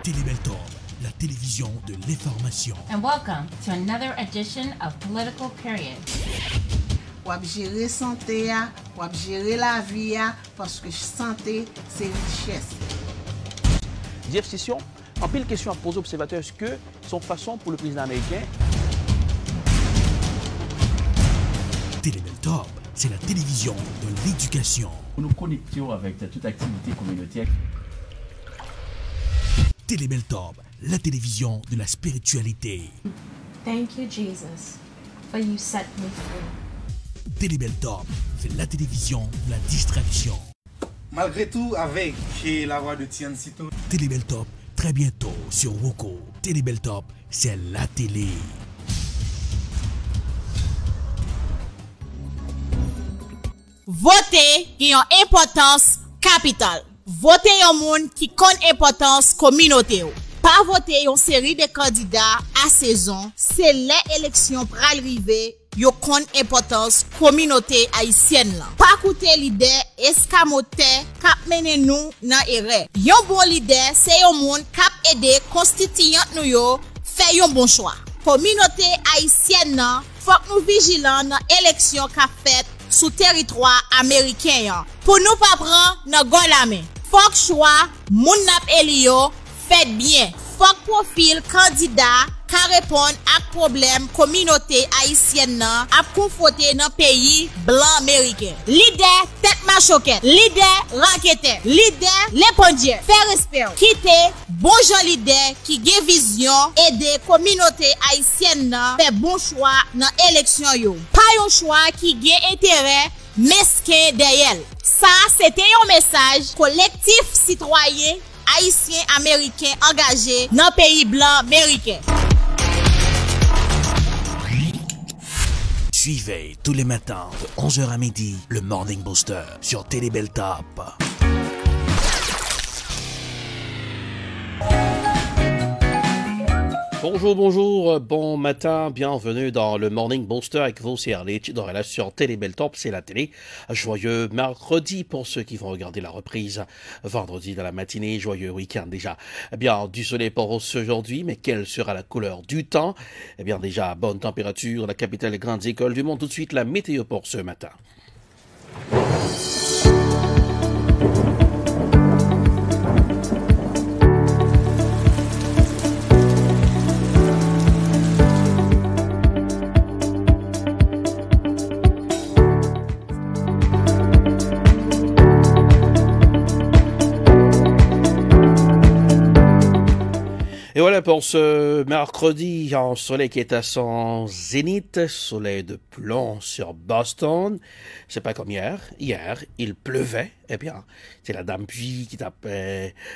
Télébeltorbe, la télévision de l'information. And welcome to another edition of Political Period. Wap gérer santé, wap gérer la vie, parce que santé, c'est richesse. Jeff Session, en pile question à poser aux observateurs, est-ce que son façon pour le président américain? Télébeltorbe, c'est la télévision de l'éducation. Nous nous connections avec toute activité communautaire. Télébeltorbe, la télévision de la spiritualité. Thank you, Jesus, for you set me free. Télébeltorbe, c'est la télévision de la distraction. Malgré tout, avec la voix de Tian Sito. Télébeltorbe, très bientôt sur Roku. Télébeltorbe, c'est la télé. Voter qui a une importance capitale. Voter un monde qui connaît importance communauté. Pas voter une série de candidats à saison, c'est l'élection pour arriver. Yo kon importance communauté haïtienne là. Pas écouter leader escamoté k'ap mene nous nan erreur. Yon bon leader c'est yon monde k'ap aider constituant nou yo fait yon bon choix. Communauté haïtienne nan faut nous vigilant dans élection qu'a fait sous territoire américain pour nous pas prendre nan gon la main. Faut choix moun nap elio fait bien. Faut profil candidat ka répondre à problème communauté haïtienne nan ap confronté dans pays blanc américain. Leader tête machoquette, leader raquette, leader l'épondier, fait respect, quitter bon gens leader qui gen vision aider communauté haïtienne nan fait bon choix dans élection yo. Pas un choix qui gen intérêt mesquin derrière. Ça c'était un message collectif citoyen haïtien américain engagé dans le pays blanc américain. Suivez tous les matins de 11h à midi le Morning Booster sur Télébeltorbe. Bonjour, bonjour, bon matin, bienvenue dans le Morning Booster avec vous, c'est Arlich, dans la sur Télébeltorbe, c'est la télé. Joyeux mercredi pour ceux qui vont regarder la reprise vendredi dans la matinée, joyeux week-end déjà. Eh bien, du soleil pour aujourd'hui, mais quelle sera la couleur du temps? Eh bien, déjà, bonne température, la capitale des grandes écoles du monde. Tout de suite, la météo pour ce matin. Et voilà pour ce mercredi, un soleil qui est à son zénith, soleil de plomb sur Boston. C'est pas comme hier. Hier, il pleuvait. Eh bien, c'est la dame Puy qui tape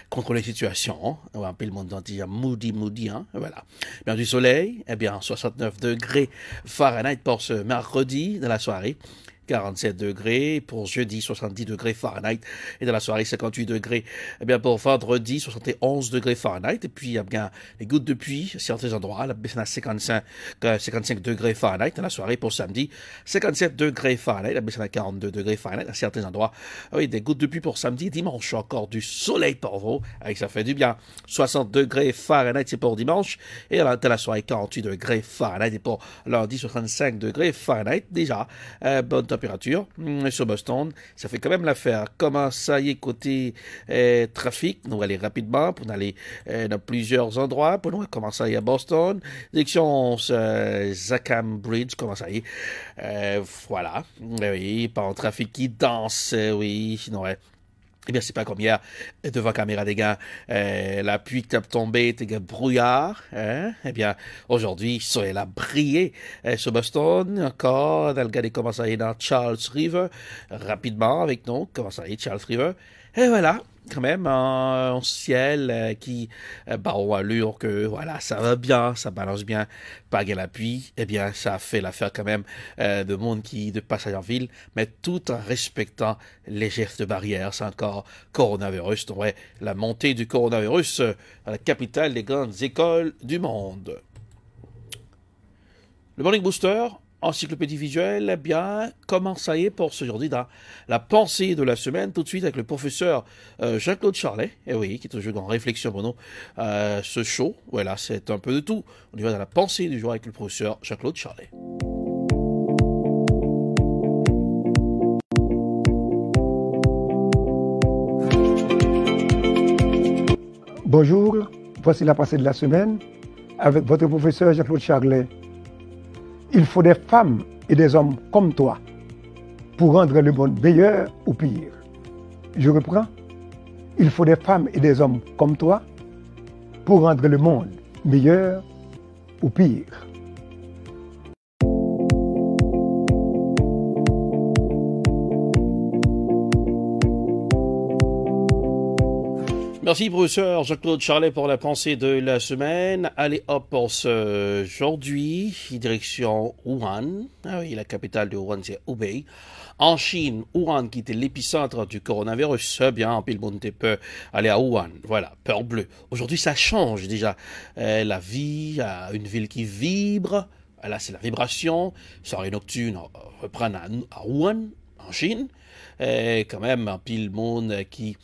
contre les situations. On va appeler le monde entier moody, hein. Voilà. Bien du soleil, eh bien, 69 degrés Fahrenheit pour ce mercredi de la soirée. 47 degrés pour jeudi, 70 degrés Fahrenheit, et dans la soirée 58 degrés. Eh bien pour vendredi, 71 degrés Fahrenheit, et puis il y a bien les gouttes de pluie à certains endroits, la baisse à 55 degrés Fahrenheit. Dans la soirée pour samedi, 57 degrés Fahrenheit, la baisse à 42 degrés Fahrenheit à certains endroits. Oui, des gouttes de pluie pour samedi, dimanche encore du soleil pour vous, avec ça fait du bien. 60 degrés Fahrenheit, c'est pour dimanche, et dans la soirée 48 degrés Fahrenheit, et pour lundi 65 degrés Fahrenheit déjà. Bonne température sur Boston, ça fait quand même l'affaire. Comment ça y est côté trafic, nous allons aller rapidement pour aller dans plusieurs endroits, pour nous comment ça y est à Boston, direction Zackham Bridge, comment ça y est, voilà, oui, pas un trafic qui danse, oui, sinon ouais. Eh bien, c'est pas comme hier, devant caméra des gars, la pluie qui tape tombée, des gars brouillard, hein? Eh bien, aujourd'hui, le soleil a brillé sur Boston, encore, dans le gars, comment ça y est dans Charles River, rapidement avec nous, comment ça y est, Charles River, et voilà. Quand même un ciel qui au allure que voilà, ça va bien, ça balance bien, pas la pluie, eh bien ça fait l'affaire quand même de monde qui de passage en ville, mais tout en respectant les gestes de barrière. C'est encore coronavirus, donc ouais, la montée du coronavirus à la capitale des grandes écoles du monde. Le Morning Booster encyclopédie visuelle, eh bien, comment ça y est pour aujourd'hui dans la pensée de la semaine, tout de suite avec le professeur Jean-Claude Charlet, oui, qui est toujours en réflexion pour nous, ce show, voilà, c'est un peu de tout. On y va dans la pensée du jour avec le professeur Jean-Claude Charlet. Bonjour, voici la pensée de la semaine avec votre professeur Jean-Claude Charlet. Il faut des femmes et des hommes comme toi pour rendre le monde meilleur ou pire. Je reprends. Il faut des femmes et des hommes comme toi pour rendre le monde meilleur ou pire. Merci, professeur Jean-Claude Charlet, pour la pensée de la semaine. Allez, hop, pour aujourd'hui, direction Wuhan. Ah oui, la capitale de Wuhan, c'est Hubei. En Chine, Wuhan, qui était l'épicentre du coronavirus, bien, en pile monde peut aller à Wuhan. Voilà, peur bleue. Aujourd'hui, ça change déjà. La vie, une ville qui vibre. Là, c'est la vibration. Soirée nocturne reprendre à Wuhan, en Chine. Quand même, un pile monde qui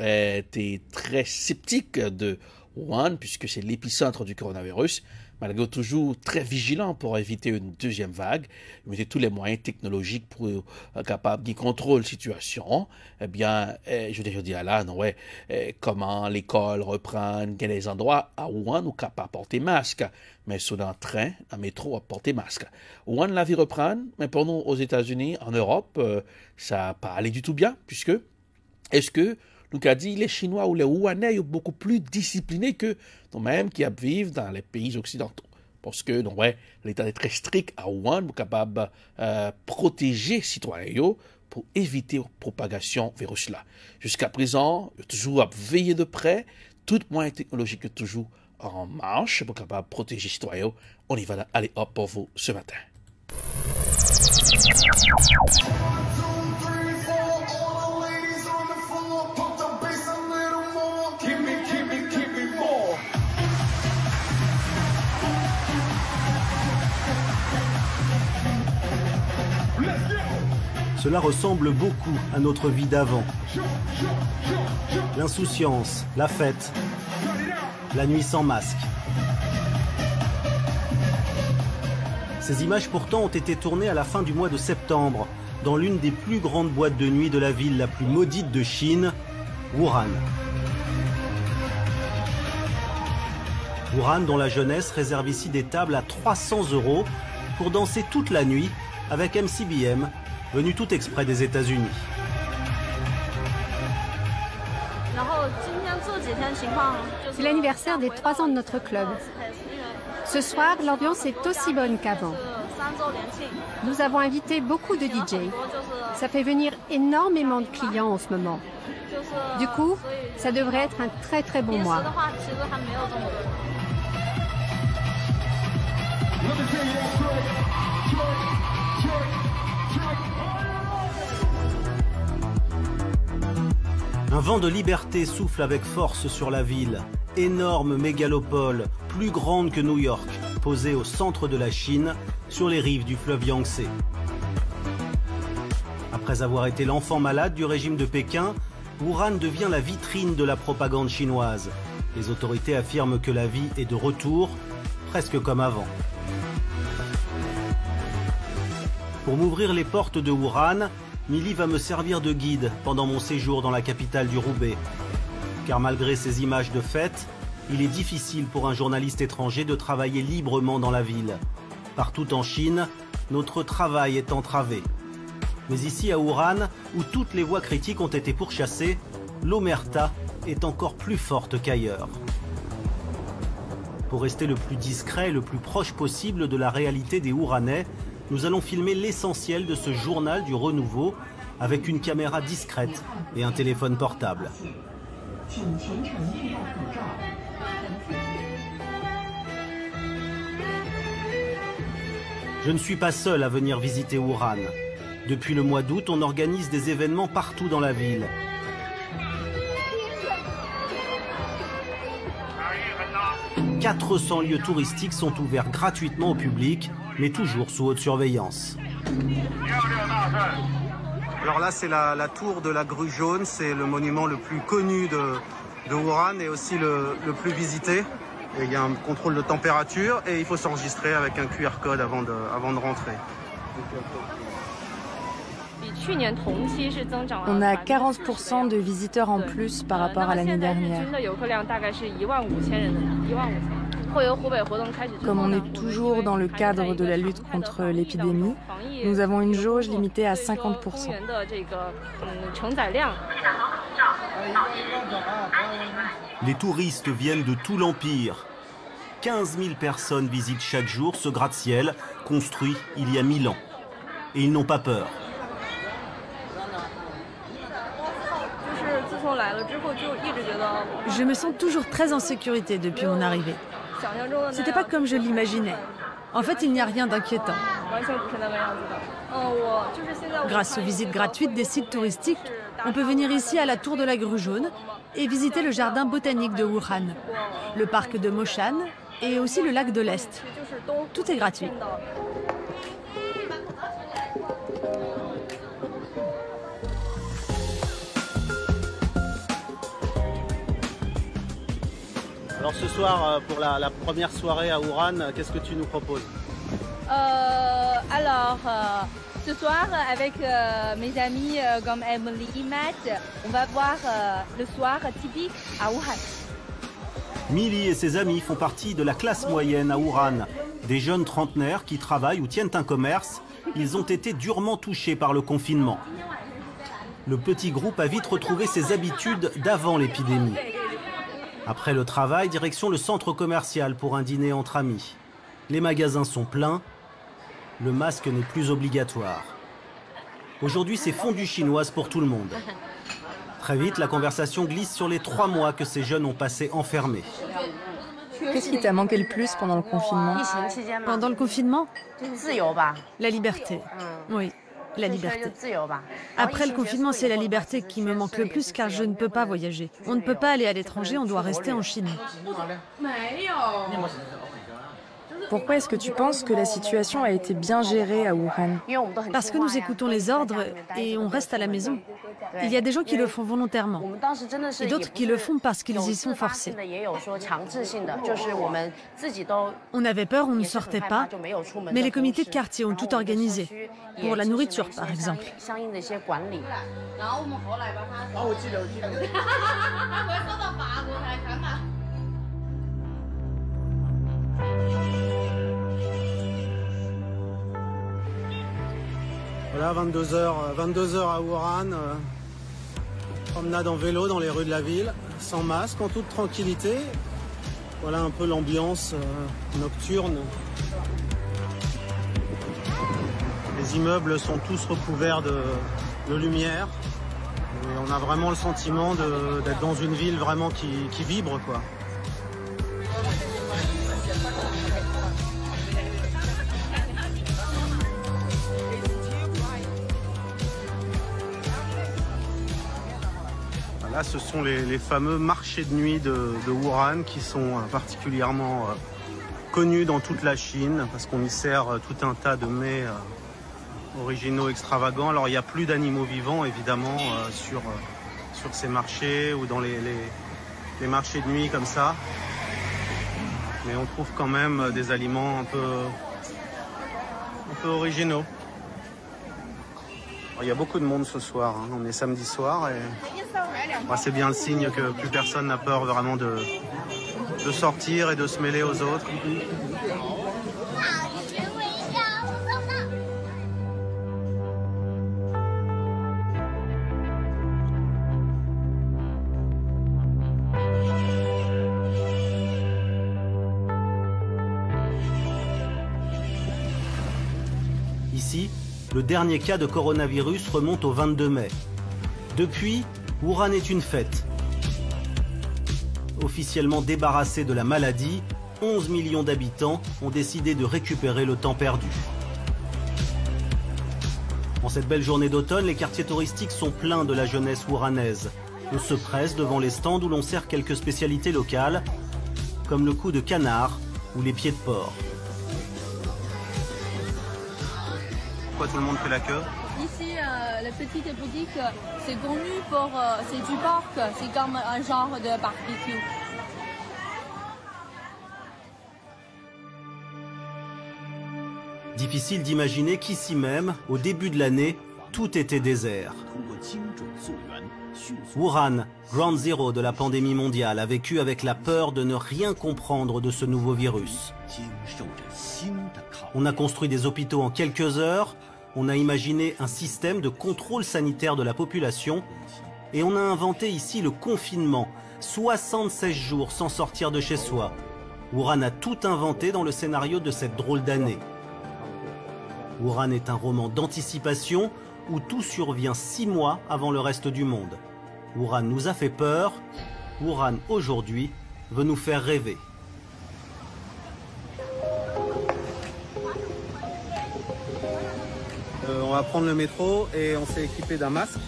était très sceptique de Wuhan, puisque c'est l'épicentre du coronavirus, malgré toujours très vigilant pour éviter une deuxième vague. Ils mettaient tous les moyens technologiques pour capable de contrôler la situation. Eh bien, je déjà dit là, non, ouais, comment l'école reprend, il y a des endroits à Wuhan où capable porter masque, mais sur un train, un métro à porter masque. Wuhan, la vie reprend, mais pour nous, aux États-Unis, en Europe, ça n'a pas allé du tout bien, puisque, est-ce que nous a dit les Chinois ou les Wuhanais sont beaucoup plus disciplinés que nous-mêmes qui vivent dans les pays occidentaux. Parce que donc, ouais, l'État est très strict à Wuhan, nous capable de protéger les citoyens pour éviter la propagation du virus là. Jusqu'à présent, il y a toujours à veiller de près, tout moyen technologique est toujours en marche pour capable de protéger les citoyens. On y va aller hop pour vous ce matin. Cela ressemble beaucoup à notre vie d'avant. L'insouciance, la fête, la nuit sans masque. Ces images pourtant ont été tournées à la fin du mois de septembre, dans l'une des plus grandes boîtes de nuit de la ville la plus maudite de Chine, Wuhan. Wuhan, dont la jeunesse réserve ici des tables à 300 € pour danser toute la nuit avec MCBM, venu tout exprès des États-Unis. C'est l'anniversaire des 3 ans de notre club. Ce soir, l'ambiance est aussi bonne qu'avant. Nous avons invité beaucoup de DJ. Ça fait venir énormément de clients en ce moment. Du coup, ça devrait être un très très bon mois. Un vent de liberté souffle avec force sur la ville. Énorme mégalopole, plus grande que New York, posée au centre de la Chine, sur les rives du fleuve Yangtze. Après avoir été l'enfant malade du régime de Pékin, Wuhan devient la vitrine de la propagande chinoise. Les autorités affirment que la vie est de retour, presque comme avant. Pour m'ouvrir les portes de Wuhan, Milly va me servir de guide pendant mon séjour dans la capitale du Roubaix. Car malgré ces images de fête, il est difficile pour un journaliste étranger de travailler librement dans la ville. Partout en Chine, notre travail est entravé. Mais ici à Wuhan, où toutes les voix critiques ont été pourchassées, l'omerta est encore plus forte qu'ailleurs. Pour rester le plus discret et le plus proche possible de la réalité des Wuhanais, nous allons filmer l'essentiel de ce journal du renouveau avec une caméra discrète et un téléphone portable. Je ne suis pas seul à venir visiter Wuhan. Depuis le mois d'août, on organise des événements partout dans la ville. « 400 lieux touristiques sont ouverts gratuitement au public mais toujours sous haute surveillance. Alors là, c'est la tour de la grue jaune, c'est le monument le plus connu de Wuhan et aussi le plus visité. Et il y a un contrôle de température et il faut s'enregistrer avec un QR code avant de rentrer. On a 40% de visiteurs en plus par rapport à l'année dernière. Comme on est toujours dans le cadre de la lutte contre l'épidémie, nous avons une jauge limitée à 50%. Les touristes viennent de tout l'Empire. 15 000 personnes visitent chaque jour ce gratte-ciel construit il y a 1000 ans. Et ils n'ont pas peur. Je me sens toujours très en sécurité depuis mon arrivée. C'était pas comme je l'imaginais. En fait, il n'y a rien d'inquiétant. Grâce aux visites gratuites des sites touristiques, on peut venir ici à la tour de la grue jaune et visiter le jardin botanique de Wuhan, le parc de Moshan et aussi le lac de l'Est. Tout est gratuit. Alors ce soir, pour la première soirée à Wuhan, qu'est-ce que tu nous proposes? Ce soir, avec mes amis comme Emily et Matt, on va voir le soir typique à Wuhan. Milly et ses amis font partie de la classe moyenne à Wuhan. Des jeunes trentenaires qui travaillent ou tiennent un commerce, ils ont été durement touchés par le confinement. Le petit groupe a vite retrouvé ses habitudes d'avant l'épidémie. Après le travail, direction le centre commercial pour un dîner entre amis. Les magasins sont pleins, le masque n'est plus obligatoire. Aujourd'hui, c'est fondue chinoise pour tout le monde. Très vite, la conversation glisse sur les 3 mois que ces jeunes ont passés enfermés. Qu'est-ce qui t'a manqué le plus pendant le confinement? Pendant le confinement? La liberté. Oui, la liberté. Après le confinement, c'est la liberté qui me manque le plus car je ne peux pas voyager. On ne peut pas aller à l'étranger, on doit rester en Chine. Pourquoi est-ce que tu penses que la situation a été bien gérée à Wuhan? Parce que nous écoutons les ordres et on reste à la maison. Il y a des gens qui le font volontairement et d'autres qui le font parce qu'ils y sont forcés. On avait peur, on ne sortait pas, mais les comités de quartier ont tout organisé, pour la nourriture par exemple. Voilà, 22h à Wuhan, promenade en vélo dans les rues de la ville, sans masque, en toute tranquillité. Voilà un peu l'ambiance nocturne. Les immeubles sont tous recouverts de lumière. Et on a vraiment le sentiment d'être dans une ville vraiment qui vibre, quoi. Là, ce sont les fameux marchés de nuit de Wuhan qui sont particulièrement connus dans toute la Chine parce qu'on y sert tout un tas de mets originaux, extravagants. Alors, il n'y a plus d'animaux vivants, évidemment, sur ces marchés ou dans les marchés de nuit comme ça. Mais on trouve quand même des aliments un peu originaux. Alors, il y a beaucoup de monde ce soir, hein. On est samedi soir et c'est bien le signe que plus personne n'a peur vraiment de sortir et de se mêler aux autres. Ici, le dernier cas de coronavirus remonte au 22 mai. Depuis, Wuhan est une fête. Officiellement débarrassés de la maladie, 11 millions d'habitants ont décidé de récupérer le temps perdu. En cette belle journée d'automne, les quartiers touristiques sont pleins de la jeunesse wuhanaise. On se presse devant les stands où l'on sert quelques spécialités locales, comme le cou de canard ou les pieds de porc. pourquoi tout le monde fait la queue? Ici, la petite boutique, c'est connu pour... c'est du porc, c'est comme un genre de barbecue. Difficile d'imaginer qu'ici même, au début de l'année, tout était désert. Wuhan, Ground Zero de la pandémie mondiale, a vécu avec la peur de ne rien comprendre de ce nouveau virus. On a construit des hôpitaux en quelques heures, on a imaginé un système de contrôle sanitaire de la population et on a inventé ici le confinement, 76 jours sans sortir de chez soi. Wuhan a tout inventé dans le scénario de cette drôle d'année. Wuhan est un roman d'anticipation où tout survient 6 mois avant le reste du monde. Wuhan nous a fait peur, Wuhan aujourd'hui veut nous faire rêver. On va prendre le métro et on s'est équipé d'un masque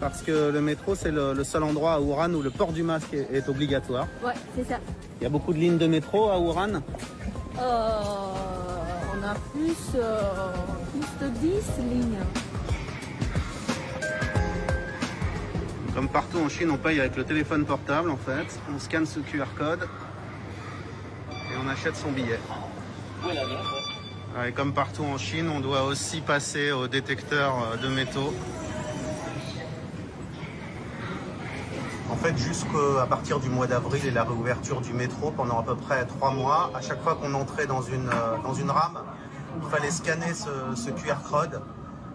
parce que le métro c'est le seul endroit à Wuhan où le port du masque est obligatoire. Ouais, c'est ça. Il y a beaucoup de lignes de métro à Wuhan. On a plus de 10 lignes. Comme partout en Chine, on paye avec le téléphone portable en fait. On scanne ce QR code et on achète son billet. Et comme partout en Chine, on doit aussi passer au détecteur de métaux. En fait, jusqu'à partir du mois d'avril et la réouverture du métro pendant à peu près 3 mois, à chaque fois qu'on entrait dans une rame, il fallait scanner ce QR code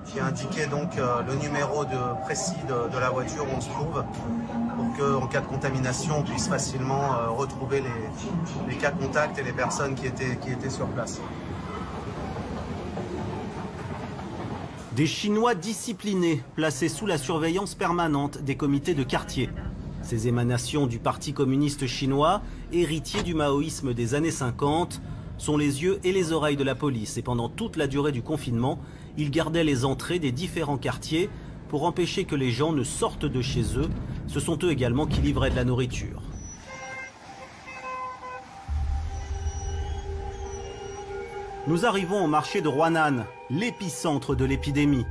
qui indiquait donc le numéro précis de la voiture où on se trouve pour qu'en cas de contamination, on puisse facilement retrouver les cas contacts et les personnes qui étaient sur place. Des Chinois disciplinés, placés sous la surveillance permanente des comités de quartier. Ces émanations du Parti communiste chinois, héritier du maoïsme des années 50, sont les yeux et les oreilles de la police. Et pendant toute la durée du confinement, ils gardaient les entrées des différents quartiers pour empêcher que les gens ne sortent de chez eux. Ce sont eux également qui livraient de la nourriture. Nous arrivons au marché de Huanan, l'épicentre de l'épidémie.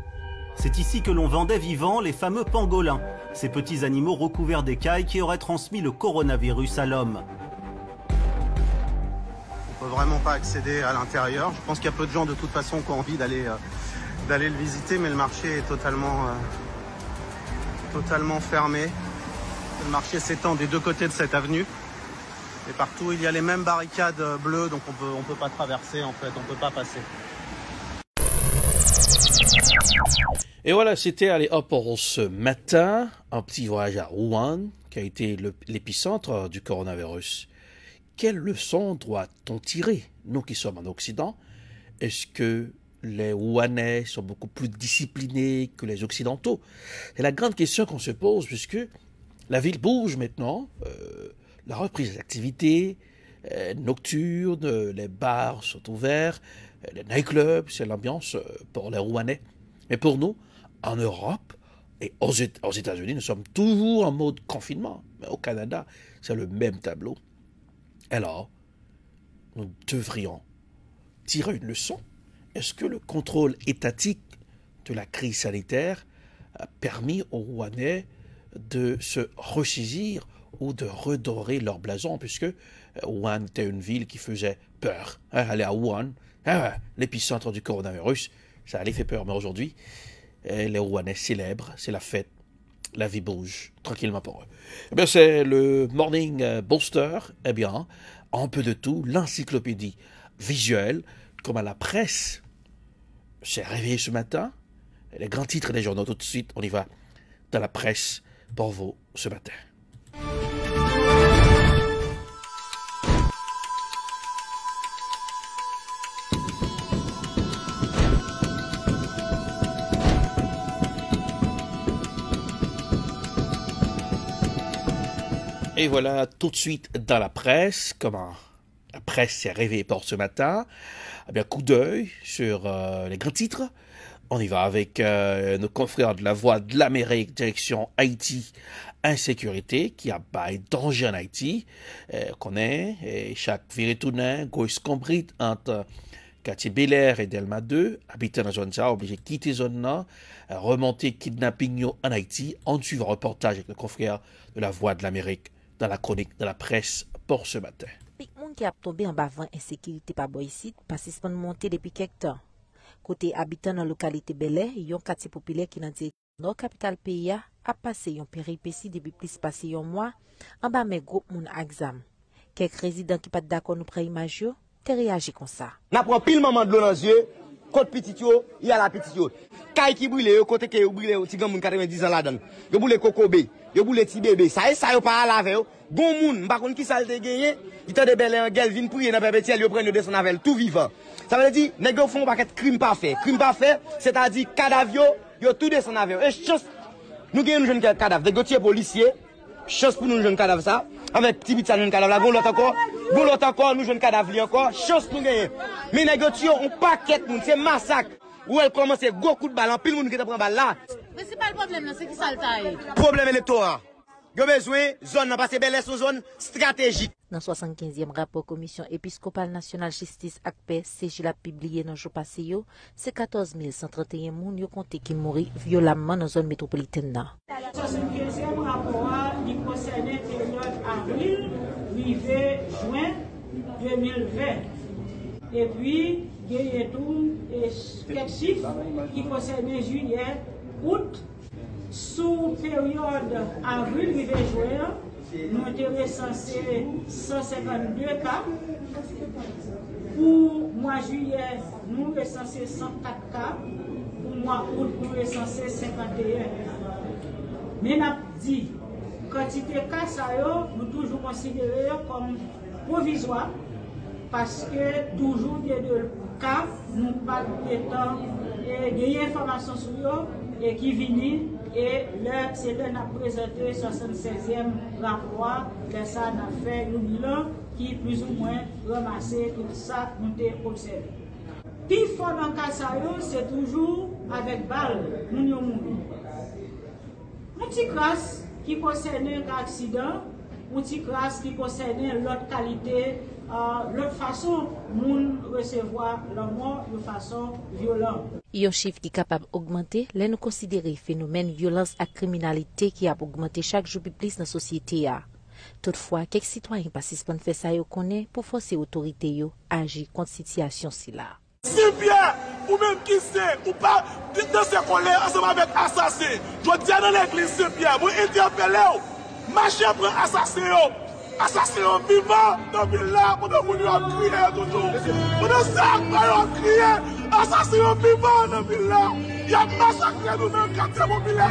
C'est ici que l'on vendait vivants les fameux pangolins, ces petits animaux recouverts d'écailles qui auraient transmis le coronavirus à l'homme. On ne peut vraiment pas accéder à l'intérieur. Je pense qu'il y a peu de gens de toute façon qui ont envie d'aller le visiter, mais le marché est totalement fermé. Le marché s'étend des deux côtés de cette avenue. Et partout, il y a les mêmes barricades bleues, donc on peut pas traverser en fait, on peut pas passer. Et voilà, c'était allez hop pour ce matin, un petit voyage à Wuhan, qui a été l'épicentre du coronavirus. Quelle leçon doit-on tirer, nous qui sommes en Occident? Est-ce que les Wuhanais sont beaucoup plus disciplinés que les Occidentaux? C'est la grande question qu'on se pose, puisque la ville bouge maintenant. La reprise des activités nocturnes, les bars sont ouverts, les nightclubs, c'est l'ambiance pour les Wuhanais. Mais pour nous, en Europe et aux États-Unis, nous sommes toujours en mode confinement. Mais au Canada, c'est le même tableau. Alors, nous devrions tirer une leçon. Est-ce que le contrôle étatique de la crise sanitaire a permis aux Wuhanais de se ressaisir ou de redorer leur blason, puisque Wuhan était une ville qui faisait peur. Aller à Wuhan, l'épicentre du coronavirus, ça allait faire peur. Mais aujourd'hui, les Wuhanais célèbrent, c'est la fête, la vie bouge, tranquillement pour eux. Eh bien, c'est le Morning Booster, eh bien, un peu de tout, l'encyclopédie visuelle, comme à la presse s'est réveillée ce matin. Les grands titres des journaux, tout de suite, on y va dans la presse pour vous ce matin. Et voilà, tout de suite dans la presse, comment la presse s'est réveillée pour ce matin. Eh bien, coup d'œil sur les grands titres. On y va avec nos confrères de la Voix de l'Amérique, direction Haïti, insécurité, qui a bail danger en Haïti. Qu'on est, et chaque viré tourné, gauche compris entre quartier Bel Air et Delma 2, habitants dans la zone ça, obligés de quitter la zone là, remonter kidnapping en Haïti, en suivant un reportage avec le confrère de la Voix de l'Amérique dans la chronique de la presse pour ce matin. Les gens qui a tombé en bas insécurité par ici, parce qu'ils sont montés depuis quelques temps. Côté habitants dans la localité Bel Air, il y a un quartier populaire qui dans la capitale pays a passé une péripétie depuis plus passé un mois en bas mes groupes moun exam. Quelques résidents qui pas d'accord nous prennent image yo, te réagit comme ça. N'a prend pile maman de l'eau dans les yeux, côté petit yo, il y a la petite yo. Kay qui brûle yo, côté que yo brûle ti grand moun 90 ans là-dedans. Yo brûle kokobé, yo brûle ti bébé. Ça yo pas laver yo. Gon moun, par contre qui ça te gagné, il t'a de belle en gueule vinn prier dans perpétuel yo prenne yo descend avec tout vivant. Ça veut dire nèg yo font paquet crime pas fait. Crime pas fait, c'est-à-dire cadavre yo tout descend avec. Et chance nous gagnons jeune cadavre, des gotiers policiers. Chance pour nous jeune cadavre ça. Avec petit petit jeune cadavre là, gon l'autre encore, nous jeune cadavre li encore. Chance nous gagnons. Mais nèg yo on paquet moun, c'est massacre. Où elle commence gros coup de balle, en pile moun qui te prend balle là. Mais c'est pas le problème là, c'est qui ça le taille. Problème électoral. Yo besoin zone parce que Bel Air son zone stratégique. Dans 75e rapport commission épiscopale nationale justice ak paix CJ l'a publié dans jour passé yo, c'est 14 131 moun yo compté qui mourir violemment dans zone métropolitaine là. 75e rapport il concernait période avril, juillet, juin 2020. Et puis il y a tout quelques chiffres qui concernaient juillet, août. Sous période avril, juin, nous avons recensé 152 cas. Pour mois juillet, nous avons recensé 104 cas. Pour mois août, nous avons recensé 51. Mais nous avons dit, quantité de cas, nous toujours considérés comme provisoire. Parce que toujours il y a des cas, nous pas de temps, et des informations sur eux et qui viennent. Et là, c'est là qu'on a présenté le 76e rapport, là ça on a fait le bilan qui plus ou moins ramassé tout ça nous avons observé. Puis fort dans le cas c'est toujours avec balle, nous avons un petit crasse qui concerne un accident, un petit crasse qui concerne l'autre qualité, l'autre façon de recevoir la mort de façon violente. Un chiffre qui est capable d'augmenter, là nous considérons le phénomène violence et criminalité qui a augmenté chaque jour plus dans la société. Toutefois, quelques citoyens participent à faire ça pour forcer les autorités à agir contre cette situation. Si bien, ou même qui sait, ou pas, dans ce colère ensemble avec assassin, je dis dans l'église Saint-Pierre, vous interpellez, marchez après assassin. Assassin vivant dans le village, pour nous crier toujours. Pour nous crier, assassin vivant dans le village. Il y a massacré nous dans le quartier populaire.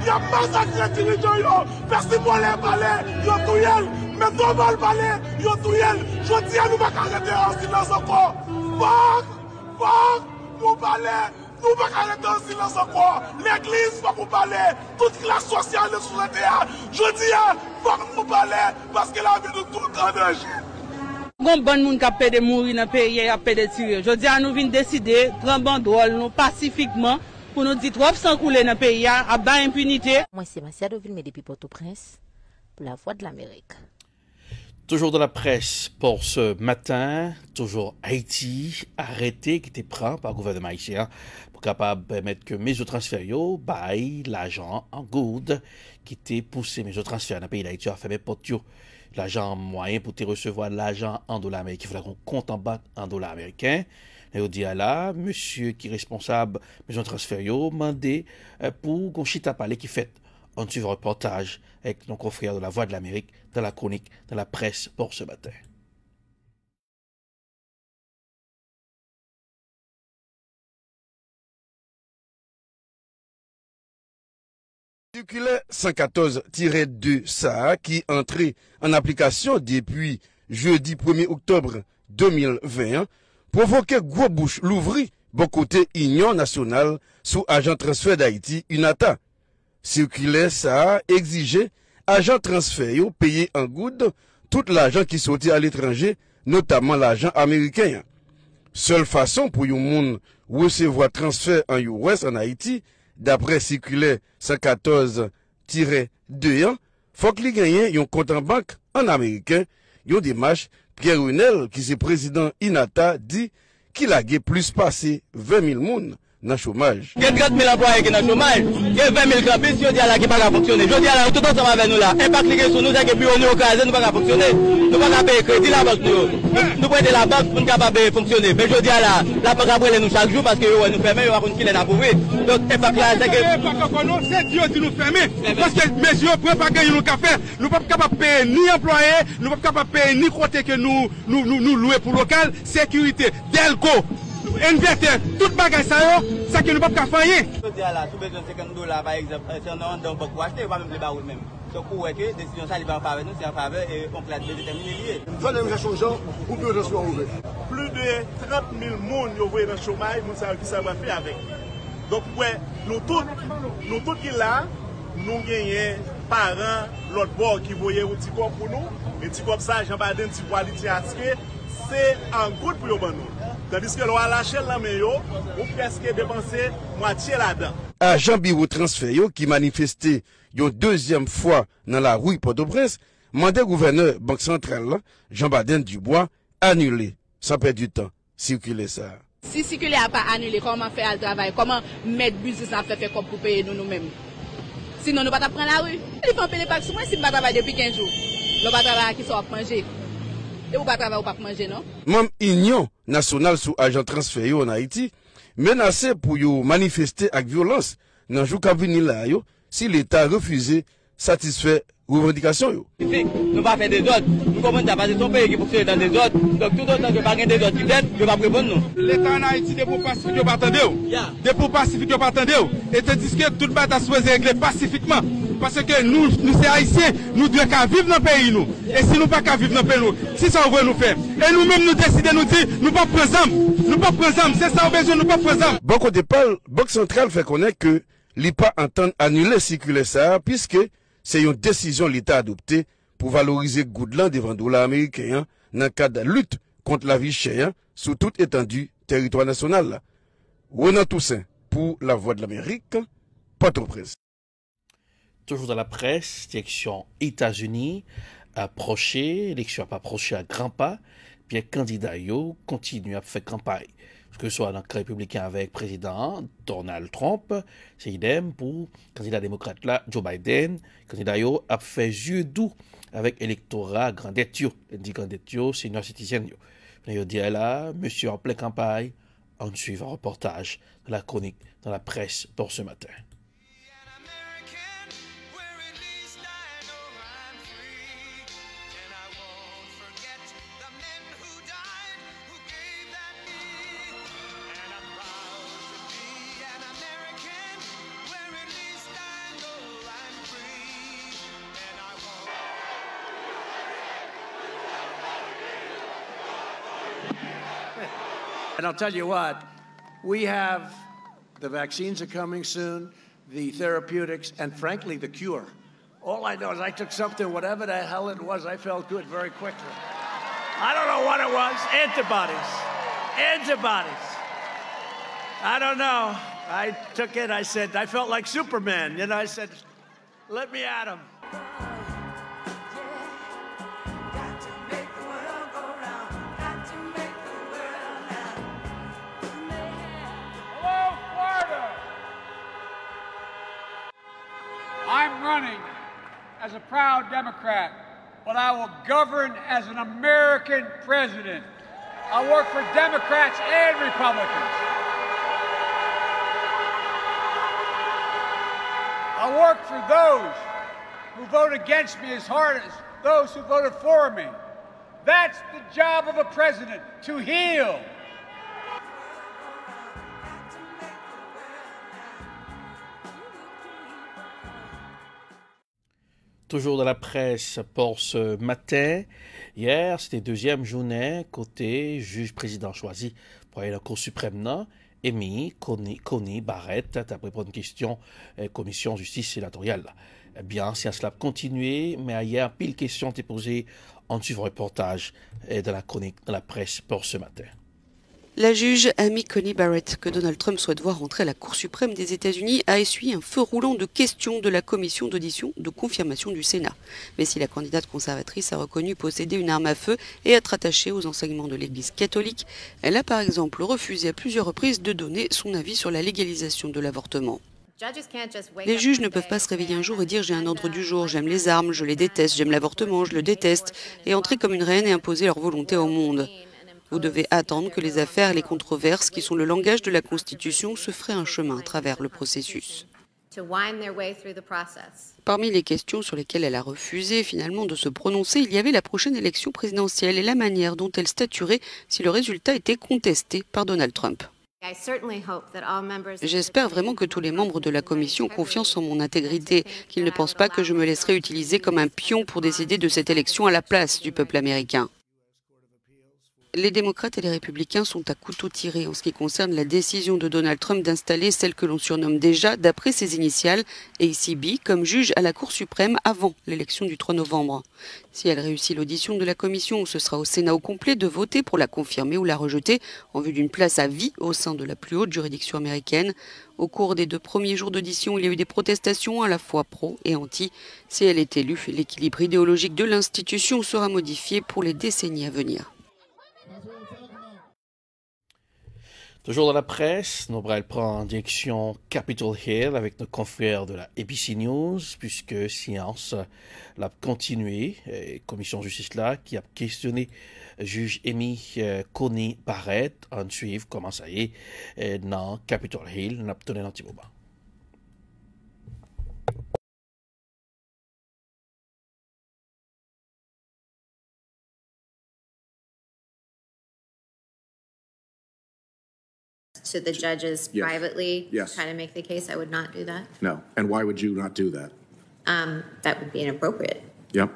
Il y a massacré les dirigeants. Merci pour les balais, ils ont tout yel. Mais ton mal balais, ils ont tout yel. Je dis à nous pas arrêter en silence encore. Fuck, nous balais. Nous ne pouvons pas arrêter en silence encore. L'église va nous parler. Toute classe sociale de la société. Je dis, il faut nous parler parce que la vie nous tout en danger. Bon monde qui a peur de mourir dans le pays, a peur de tirer. Je dis, nous venons décider, prendre banderole, nous pacifiquement, pour nous dire trop sans couler dans le pays, à bas impunité. Moi, c'est Marcia Devilme depuis Port-au-Prince, pour la Voix de l'Amérique. Toujours dans la presse pour ce matin, toujours Haïti, arrêté qui était pris par le gouvernement haïtien pour capable permettre que mes transferts baillent l'argent en good qui était poussé mes transferts dans le pays d'Haïti a fait mes potes l'argent moyen pour te recevoir l'argent en dollars américains. Il faut qu'on compte en banque en dollars américains. Et on dit à là, monsieur qui est responsable mes transferts demandé pour qu'on chita parler qui fait un suivi reportage avec nos confrères de la Voix de l'Amérique dans la chronique, dans la presse pour ce matin. Circulaire 114-2 SA qui entré en application depuis jeudi 1er octobre 2021 provoquait gros bouche l'ouvri bon côté Union nationale sous agent transfert d'Haïti UNATA. Circulaire ça exigeait agent transfert payer en good tout l'argent qui sortait à l'étranger, notamment l'argent américain. Seule façon pour yon moun recevoir transfert en US en Haïti, d'après circulaire 114-2, faut que li gagne yon compte en banque en américain, yon démarche Pierre Runel qui c'est président INATA dit qui l'a plus passé 20 000 moun dans le chômage. Il y a 30 000 employés qui sont dans le chômage, il y a 20 000 campus qui ne peuvent pas fonctionner. Je dis à la tout ensemble avec nous là, impact cliquer sur nous, c'est que puis on est au cas, nous ne pouvons pas fonctionner. Nous ne pouvons pas payer crédit la banque. Nous prenons la banque pour ne pas fonctionner. Mais je dis à la banque après nous chaque jour parce que nous fermons, nous avons une file d'approuvés. Donc impact là, c'est que. C'est Dieu qui nous ferme. Parce que messieurs, ne pouvons pas gagner nos cafés. Nous ne pouvons pas payer ni employés, nous ne pouvons pas payer ni côté que nous louons pour local, sécurité, Delco. Inverter, toute bagage ça, ça que nous ne pouvons pas faire. Je dis à la, sous besoin de $50 par exemple, si on a un don pour acheter, on va même les barreaux même. Donc, pour que la décision ça, il va en faveur nous, c'est en faveur et on peut la déterminer lié. Ça, nous avons changé pour que nous soyons ouverts. Plus de 30 000 personnes qui ont dans le chômage, nous savons qui ça va faire avec. Donc, ouais, nous tous qui là, nous gagnons parents, l'autre bord qui voyait un petit corps pour nous, et petit comme ça, Jean-Baden, petit qualité à c'est en goutte pour nous. Tandis que l'on a lâché la main, ou presque dépensé moitié là-dedans. Agent bureau transfert qui manifestait une deuxième fois dans la rue Port-au-Prince, mandé gouverneur Banque Centrale, Jean-Baden Dubois, annuler, sans perdre du temps, circuler ça. Si circuler n'a pas annulé, comment faire le travail? Comment mettre business à faire comme pour payer nous-mêmes? Sinon, nous ne pouvons pas prendre la rue. Il faut payer les pax sur moi si nous ne travaillons pas depuis 15 jours. Nous ne pouvons pas travailler qui soit manger. Et vous ne pouvez pas travailler ou pas manger, non? Même Union nationale sous agent transféré en Haïti, menacé pour manifester avec violence dans le jour qui vient là, si l'État refusé satisfaire revendications. Nous ne pouvons pas faire des ordres. Nous commençons à passer son pays qui fonctionne dans des ordres. Donc tout autant que pas des ordres qui viennent, nous ne pouvons pas répondre. L'État en Haïti, des pour pacifiques, vous pas attendre. Des pour pacifiques, vous pas attendre. Et tandis que toute bataille soit régler pacifiquement. Parce que nous sommes haïtiens, nous devons vivre dans le pays. Nous. Et si nous ne pouvons pas vivre dans le pays, nous, si ça on veut nous faire. Et nous-mêmes nous décidons, nous dire, nous ne pouvons pas prendre nous ne pouvons pas prendre c'est ça on besoin, nous ne pouvons pas prendre Bon côté parle, Banque Centrale fait connaître que l'IPA entend annuler circuler ça, puisque c'est une décision l'État adoptée pour valoriser Goudland devant $1 américain dans le cadre de la lutte contre la vie chère sur toute étendue territoire national. Renan Toussaint pour La Voix de l'Amérique, Port-au-Prince. Toujours dans la presse, direction États-Unis, approché, l'élection n'a pas approché à grands pas, bien candidat yo continue à faire campagne. Que ce soit dans le républicain avec président Donald Trump, c'est idem pour candidat démocrate là, Joe Biden, candidat yo a fait yeux doux avec électorat grandette yo. Il dit grandette yo, senior citizen yo. Il dit là, monsieur en pleine campagne, on suit un reportage de la chronique dans la presse pour ce matin. And I'll tell you what, we have, the vaccines are coming soon, the therapeutics, and frankly, the cure. All I know is I took something, whatever the hell it was, I felt good very quickly. I don't know what it was, antibodies. Antibodies. I don't know. I took it, I said, I felt like Superman. You know, I said, let me at him. I'm running as a proud Democrat, but I will govern as an American president. I work for Democrats and Republicans. I work for those who vote against me as hard as those who voted for me. That's the job of a president, to heal. Toujours dans la presse pour ce matin. Hier, c'était deuxième journée côté juge président choisi pour aller à la Cour suprême. Amy Coney Barrett a répondu à une question commission justice sénatoriale. Eh bien, si cela continué, mais hier, pile question été posée en suivant le reportage de la chronique dans la presse pour ce matin. La juge Amy Coney Barrett, que Donald Trump souhaite voir rentrer à la Cour suprême des États-Unis, a essuyé un feu roulant de questions de la commission d'audition de confirmation du Sénat. Mais si la candidate conservatrice a reconnu posséder une arme à feu et être attachée aux enseignements de l'Église catholique, elle a par exemple refusé à plusieurs reprises de donner son avis sur la légalisation de l'avortement. Les juges ne peuvent pas se réveiller un jour et dire « j'ai un ordre du jour, j'aime les armes, je les déteste, j'aime l'avortement, je le déteste » et entrer comme une reine et imposer leur volonté au monde. Vous devez attendre que les affaires et les controverses, qui sont le langage de la Constitution, se fraient un chemin à travers le processus. Parmi les questions sur lesquelles elle a refusé finalement de se prononcer, il y avait la prochaine élection présidentielle et la manière dont elle statuerait si le résultat était contesté par Donald Trump. J'espère vraiment que tous les membres de la commission ont confiance en mon intégrité, qu'ils ne pensent pas que je me laisserai utiliser comme un pion pour décider de cette élection à la place du peuple américain. Les démocrates et les républicains sont à couteau tiré en ce qui concerne la décision de Donald Trump d'installer celle que l'on surnomme déjà, d'après ses initiales, ACB, comme juge à la Cour suprême avant l'élection du 3 novembre. Si elle réussit l'audition de la commission, ce sera au Sénat au complet de voter pour la confirmer ou la rejeter en vue d'une place à vie au sein de la plus haute juridiction américaine. Au cours des 2 premiers jours d'audition, il y a eu des protestations à la fois pro et anti. Si elle est élue, l'équilibre idéologique de l'institution sera modifié pour les décennies à venir. Toujours dans la presse, Nobral prend direction Capitol Hill avec nos confrères de la ABC News, puisque Science l'a continué, commission de justice là, qui a questionné juge Amy Coney Barrett, en suivre comment ça y est, dans Capitol Hill, n'a obtenu un petit moment. To the judges Yes. privately, Yes. try to make the case, I would not do that. No. And why would you not do that? That would be inappropriate. Yep.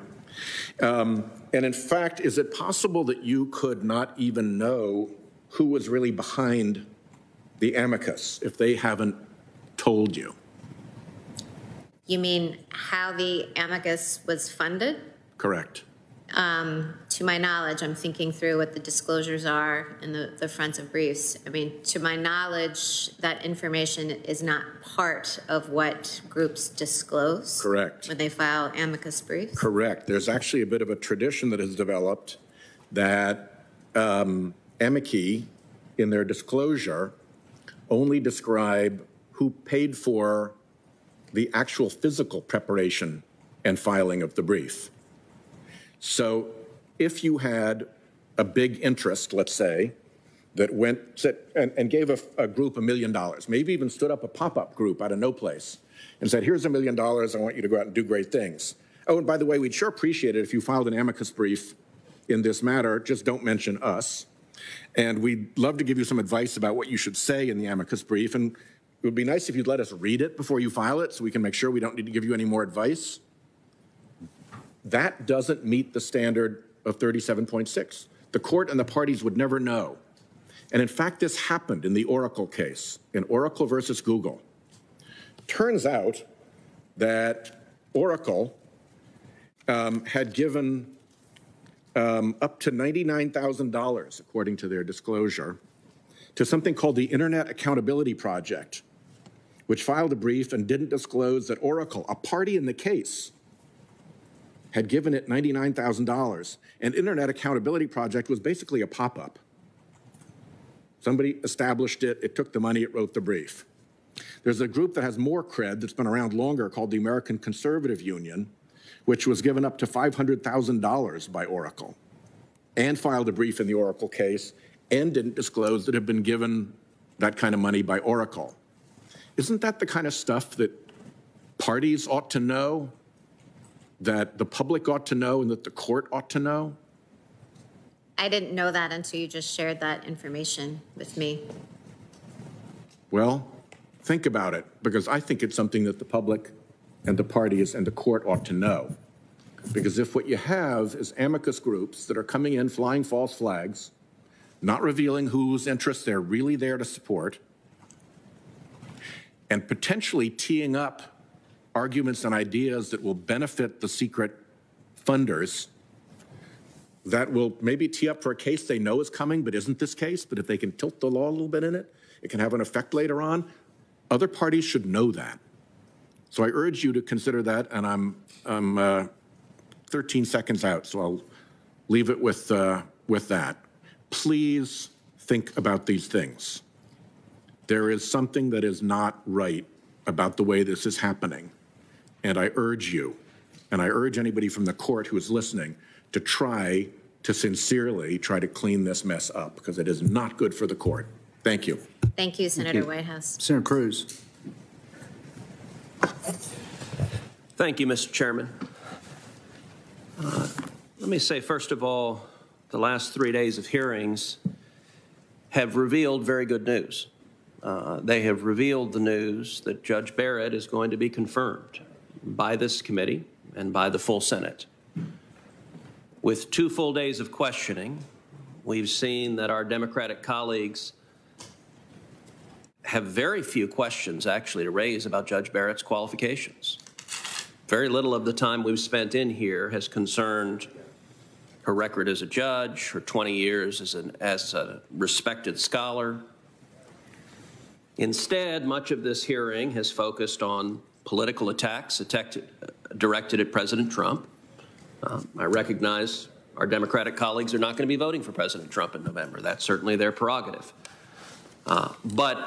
And in fact, is it possible that you could not even know who was really behind the amicus if they haven't told you? You mean how the amicus was funded? Correct. To my knowledge, I'm thinking through what the disclosures are in the front of briefs. I mean, to my knowledge, that information is not part of what groups disclose. Correct. When they file amicus briefs. Correct. There's actually a bit of a tradition that has developed that amici, in their disclosure, only describe who paid for the actual physical preparation and filing of the brief. So if you had a big interest, let's say, that went and gave a group $1 million, maybe even stood up a pop-up group out of no place and said, here's $1 million, I want you to go out and do great things. Oh, and by the way, we'd sure appreciate it if you filed an amicus brief in this matter, just don't mention us. And we'd love to give you some advice about what you should say in the amicus brief, and it would be nice if you'd let us read it before you file it so we can make sure we don't need to give you any more advice. That doesn't meet the standard of 37.6. The court and the parties would never know. And in fact, this happened in the Oracle case, in Oracle versus Google. Turns out that Oracle had given up to $99,000, according to their disclosure, to something called the Internet Accountability Project, which filed a brief and didn't disclose that Oracle, a party in the case, had given it $99,000. And Internet Accountability Project was basically a pop-up. Somebody established it, it took the money, it wrote the brief. There's a group that has more cred that's been around longer called the American Conservative Union, which was given up to $500,000 by Oracle and filed a brief in the Oracle case and didn't disclose that it had been given that kind of money by Oracle. Isn't that the kind of stuff that parties ought to know, that the public ought to know, and that the court ought to know? I didn't know that until you just shared that information with me. Well, think about it, because I think it's something that the public and the parties and the court ought to know. Because if what you have is amicus groups that are coming in flying false flags, not revealing whose interests they're really there to support, and potentially teeing up arguments and ideas that will benefit the secret funders, that will maybe tee up for a case they know is coming but isn't this case, but if they can tilt the law a little bit in it, it can have an effect later on. Other parties should know that. So I urge you to consider that, and I'm 13 seconds out, so I'll leave it with that. Please think about these things. There is something that is not right about the way this is happening, and I urge you, and I urge anybody from the court who is listening to try to sincerely try to clean this mess up, because it is not good for the court. Thank you. Thank you, Senator Whitehouse. Senator Cruz. Thank you, Mr. Chairman. Let me say, first of all, the last 3 days of hearings have revealed very good news. They have revealed the news that Judge Barrett is going to be confirmed by this committee and by the full Senate. With 2 full days of questioning, we've seen that our Democratic colleagues have very few questions actually to raise about Judge Barrett's qualifications. Very little of the time we've spent in here has concerned her record as a judge, her 20 years as a respected scholar. Instead, much of this hearing has focused on political attacks directed at President Trump. I recognize our Democratic colleagues are not going to be voting for President Trump in November. That's certainly their prerogative. But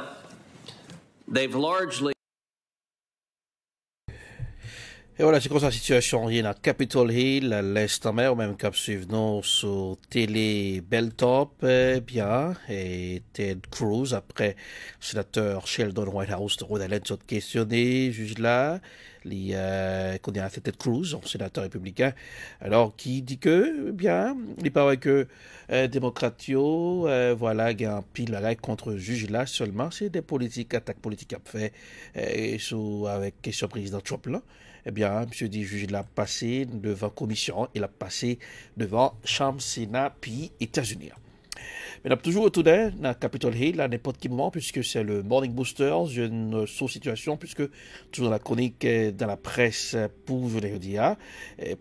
they've largely... Et voilà, c'est comme ça la situation hier à Capitol Hill, à l'est en mer, au même cap suivant sur Télé Belltop, bien, et Ted Cruz, après sénateur Sheldon Whitehouse de Rhode Island, sont questionnés, juge là, qu'on a fait Ted Cruz, sénateur républicain, alors qui dit que, bien, il paraît que démocratio, voilà, il y a un pile contre juge là seulement, c'est des politiques, attaques politiques à faire, avec question président Trump là. Eh bien, M. dit juge l'a passé devant commission, il a passé devant Chambre, Sénat, puis États-Unis. Mais on a toujours retourné dans Capitol Hill à n'importe quel moment, puisque c'est le Morning Booster, une sous-situation, puisque toujours la chronique dans la presse pour jeudi,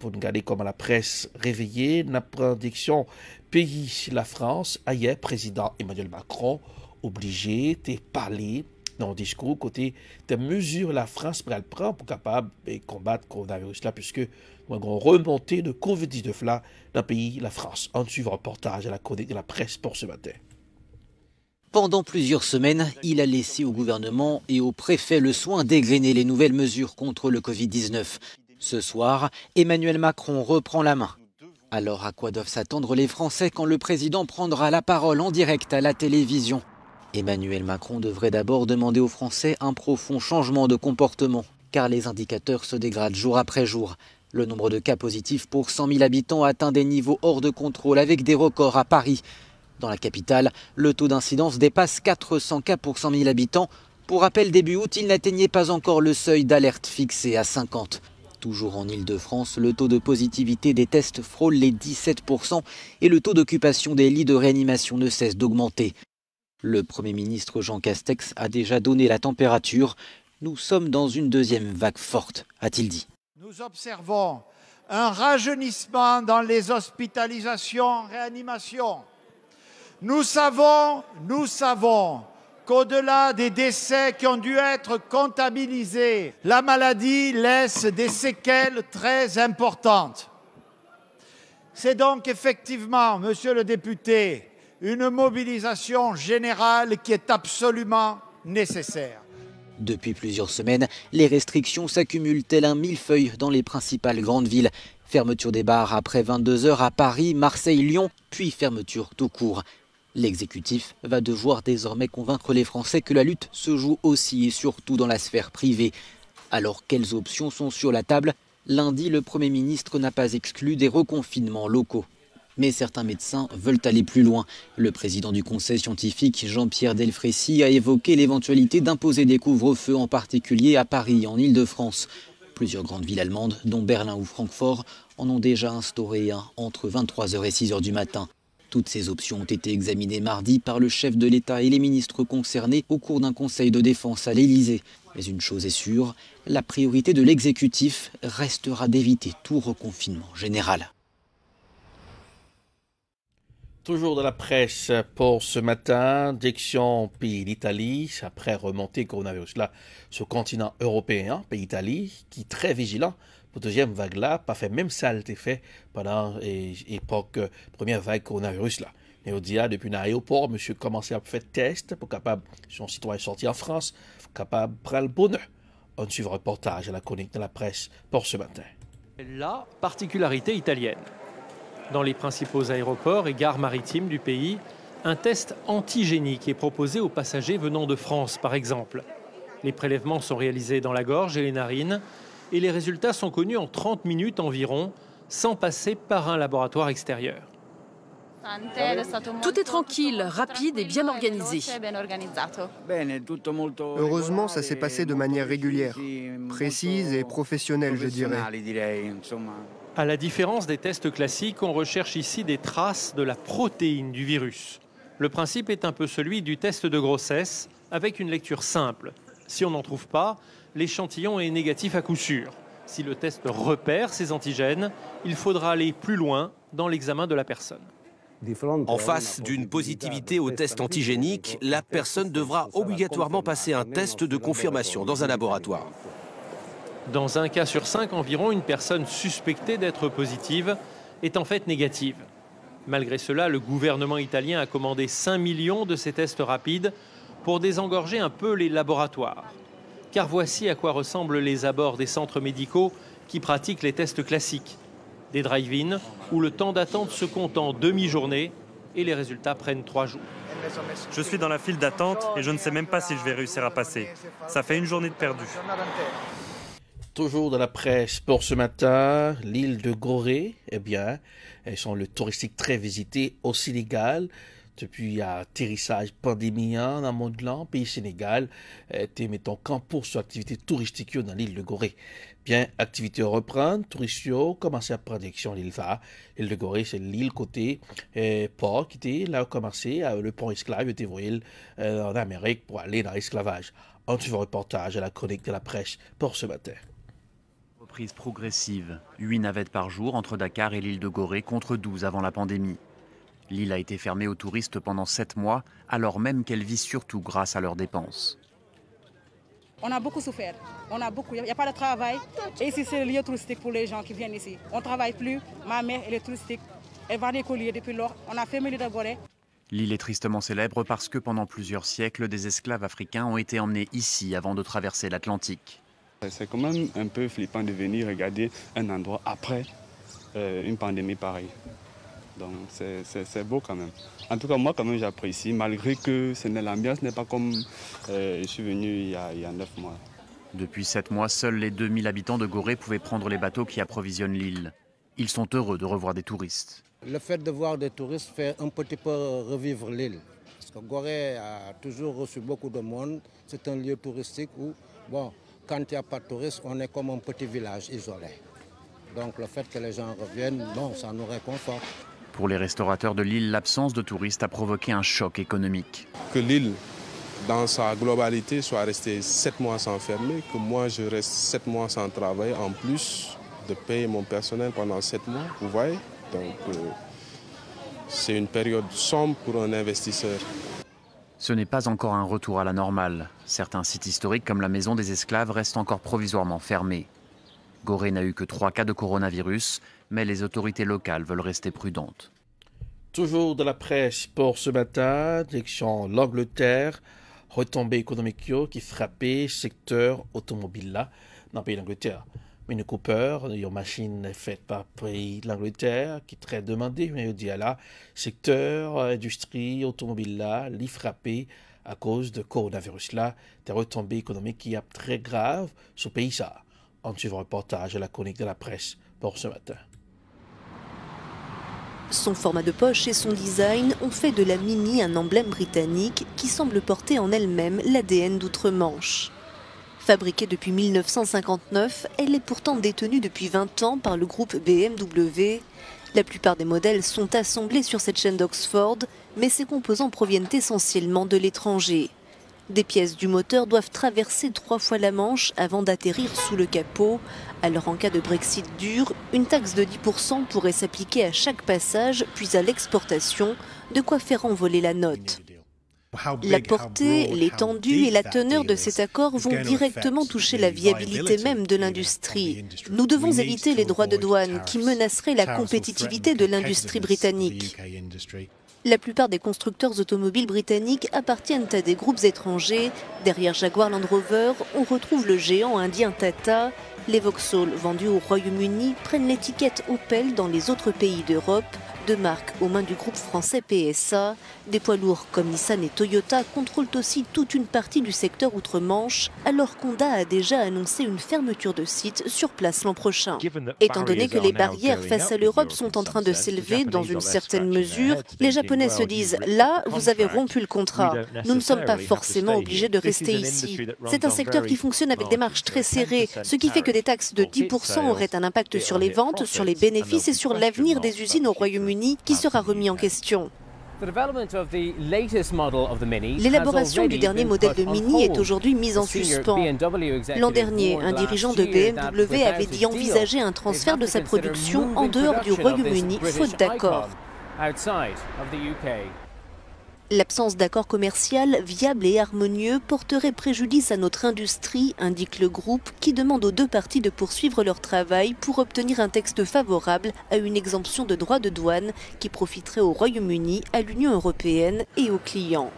pour nous garder comme la presse réveillée, la prédiction pays, la France, hier, président Emmanuel Macron, obligé de parler dans le discours côté des mesures la France prend pour capable de combattre le coronavirus là, puisque nous avons remonté de COVID-19 là dans le pays, la France. En suivant un reportage à la chronique de la presse pour ce matin. Pendant plusieurs semaines, il a laissé au gouvernement et au préfet le soin d'égrener les nouvelles mesures contre le Covid-19. Ce soir, Emmanuel Macron reprend la main. Alors à quoi doivent s'attendre les Français quand le président prendra la parole en direct à la télévision ? Emmanuel Macron devrait d'abord demander aux Français un profond changement de comportement, car les indicateurs se dégradent jour après jour. Le nombre de cas positifs pour 100 000 habitants atteint des niveaux hors de contrôle avec des records à Paris. Dans la capitale, le taux d'incidence dépasse 400 cas pour 100 000 habitants. Pour rappel, début août, il n'atteignait pas encore le seuil d'alerte fixé à 50. Toujours en Île-de-France, le taux de positivité des tests frôle les 17% et le taux d'occupation des lits de réanimation ne cesse d'augmenter. Le Premier ministre Jean Castex a déjà donné la température. Nous sommes dans une deuxième vague forte, a-t-il dit. Nous observons un rajeunissement dans les hospitalisations en réanimation. Nous savons qu'au-delà des décès qui ont dû être comptabilisés, la maladie laisse des séquelles très importantes. C'est donc effectivement, monsieur le député, une mobilisation générale qui est absolument nécessaire. Depuis plusieurs semaines, les restrictions s'accumulent tel un millefeuille dans les principales grandes villes. Fermeture des bars après 22 heures à Paris, Marseille, Lyon, puis fermeture tout court. L'exécutif va devoir désormais convaincre les Français que la lutte se joue aussi et surtout dans la sphère privée. Alors quelles options sont sur la table ? Lundi, le Premier ministre n'a pas exclu des reconfinements locaux. Mais certains médecins veulent aller plus loin. Le président du conseil scientifique, Jean-Pierre Delfrécy, a évoqué l'éventualité d'imposer des couvre-feux, en particulier à Paris, en Île-de-France. Plusieurs grandes villes allemandes, dont Berlin ou Francfort, en ont déjà instauré un entre 23h et 6h du matin. Toutes ces options ont été examinées mardi par le chef de l'État et les ministres concernés au cours d'un conseil de défense à l'Élysée. Mais une chose est sûre, la priorité de l'exécutif restera d'éviter tout reconfinement général. Toujours de la presse pour ce matin, direction pays d'Italie, après remontée coronavirus là sur le continent européen, pays d'Italie, qui est très vigilant pour deuxième vague là, pas fait même ça a été fait pendant l'époque première vague coronavirus là. Et on dit depuis l'aéroport, monsieur commençait à faire test pour capable, son citoyen sorti en France, capable de prendre le bonheur. On suit le reportage à la chronique de la presse pour ce matin. La particularité italienne. Dans les principaux aéroports et gares maritimes du pays, un test antigénique est proposé aux passagers venant de France, par exemple. Les prélèvements sont réalisés dans la gorge et les narines et les résultats sont connus en 30 minutes environ, sans passer par un laboratoire extérieur. Tout est tranquille, rapide et bien organisé. Heureusement, ça s'est passé de manière régulière, précise et professionnelle, je dirais. À la différence des tests classiques, on recherche ici des traces de la protéine du virus. Le principe est un peu celui du test de grossesse, avec une lecture simple. Si on n'en trouve pas, l'échantillon est négatif à coup sûr. Si le test repère ces antigènes, il faudra aller plus loin dans l'examen de la personne. En face d'une positivité au test antigénique, la personne devra obligatoirement passer un test de confirmation dans un laboratoire. Dans un cas sur 5 environ, une personne suspectée d'être positive est en fait négative. Malgré cela, le gouvernement italien a commandé 5 millions de ces tests rapides pour désengorger un peu les laboratoires. Car voici à quoi ressemblent les abords des centres médicaux qui pratiquent les tests classiques. Des drive-in où le temps d'attente se compte en demi-journée et les résultats prennent 3 jours. Je suis dans la file d'attente et je ne sais même pas si je vais réussir à passer. Ça fait une journée de perdu. Toujours dans la presse pour ce matin, l'île de Gorée, eh bien, elles sont le touristique très visité au Sénégal. Depuis l'atterrissage pandémien dans le monde là, pays Sénégal, était mettons camp pour sur activité touristique dans l'île de Gorée. Bien, activité reprendre, touristes commencé à prendre direction l'île va. L'île de Gorée, c'est l'île côté port qui était là commencé le pont esclave était voyé en Amérique pour aller dans l'esclavage. On suit un reportage à la chronique de la presse pour ce matin. Reprise progressive, 8 navettes par jour entre Dakar et l'île de Gorée contre 12 avant la pandémie. L'île a été fermée aux touristes pendant 7 mois, alors même qu'elle vit surtout grâce à leurs dépenses. On a beaucoup souffert, il n'y a pas de travail. Et ici, c'est le lieu touristique pour les gens qui viennent ici. On ne travaille plus, ma mère, elle est touristique, elle va des colliers depuis lors. On a fermé l'île de Gorée. L'île est tristement célèbre parce que pendant plusieurs siècles, des esclaves africains ont été emmenés ici avant de traverser l'Atlantique. C'est quand même un peu flippant de venir regarder un endroit après une pandémie pareille. Donc c'est beau quand même. En tout cas, moi quand même j'apprécie, malgré que l'ambiance n'est pas comme je suis venu il y a 9 mois. Depuis 7 mois, seuls les 2000 habitants de Gorée pouvaient prendre les bateaux qui approvisionnent l'île. Ils sont heureux de revoir des touristes. Le fait de voir des touristes fait un petit peu revivre l'île. Parce que Gorée a toujours reçu beaucoup de monde. C'est un lieu touristique où, bon, quand il n'y a pas de touristes, on est comme un petit village isolé. Donc le fait que les gens reviennent, bon, ça nous réconforte. Pour les restaurateurs de l'île, l'absence de touristes a provoqué un choc économique. Que l'île, dans sa globalité, soit restée 7 mois sans fermer, que moi je reste 7 mois sans travail, en plus de payer mon personnel pendant 7 mois, vous voyez. Donc c'est une période sombre pour un investisseur. Ce n'est pas encore un retour à la normale. Certains sites historiques comme la Maison des Esclaves restent encore provisoirement fermés. Gorée n'a eu que 3 cas de coronavirus, mais les autorités locales veulent rester prudentes. Toujours de la presse pour ce matin, direction l'Angleterre, retombée économique qui frappait le secteur automobile là, dans le pays d'Angleterre. Mini Cooper, une machine faite par le pays de l'Angleterre, qui est très demandée, mais il dit là, secteur industrie automobile là, l'y frappé à cause de coronavirus là, des retombées économiques qui sont très graves sur le pays ça. On suit un reportage à la chronique de la presse pour ce matin. Son format de poche et son design ont fait de la Mini un emblème britannique qui semble porter en elle-même l'ADN d'outre-Manche. Fabriquée depuis 1959, elle est pourtant détenue depuis 20 ans par le groupe BMW. La plupart des modèles sont assemblés sur cette chaîne d'Oxford, mais ses composants proviennent essentiellement de l'étranger. Des pièces du moteur doivent traverser 3 fois la Manche avant d'atterrir sous le capot. Alors en cas de Brexit dur, une taxe de 10% pourrait s'appliquer à chaque passage, puis à l'exportation, de quoi faire envoler la note. La portée, l'étendue et la teneur de cet accord vont directement toucher la viabilité même de l'industrie. Nous devons éviter les droits de douane qui menaceraient la compétitivité de l'industrie britannique. La plupart des constructeurs automobiles britanniques appartiennent à des groupes étrangers. Derrière Jaguar Land Rover, on retrouve le géant indien Tata. Les Vauxhall vendus au Royaume-Uni prennent l'étiquette Opel dans les autres pays d'Europe. 2 marques aux mains du groupe français PSA. Des poids lourds comme Nissan et Toyota contrôlent aussi toute une partie du secteur outre-Manche, alors qu'Honda a déjà annoncé une fermeture de site sur place l'an prochain. Étant donné que les barrières face à l'Europe sont en train de s'élever dans une certaine mesure, les Japonais se disent « là, vous avez rompu le contrat, nous ne sommes pas forcément obligés de rester ici ». C'est un secteur qui fonctionne avec des marges très serrées, ce qui fait que des taxes de 10% auraient un impact sur les ventes, sur les bénéfices et sur l'avenir des usines au Royaume-Uni qui sera remis en question. L'élaboration du dernier modèle de Mini est aujourd'hui mise en suspens. L'an dernier, un dirigeant de BMW avait dit envisager un transfert de sa production en dehors du Royaume-Uni, faute d'accord. L'absence d'accord commercial viable et harmonieux porterait préjudice à notre industrie, indique le groupe, qui demande aux 2 parties de poursuivre leur travail pour obtenir un texte favorable à une exemption de droits de douane qui profiterait au Royaume-Uni, à l'Union européenne et aux clients.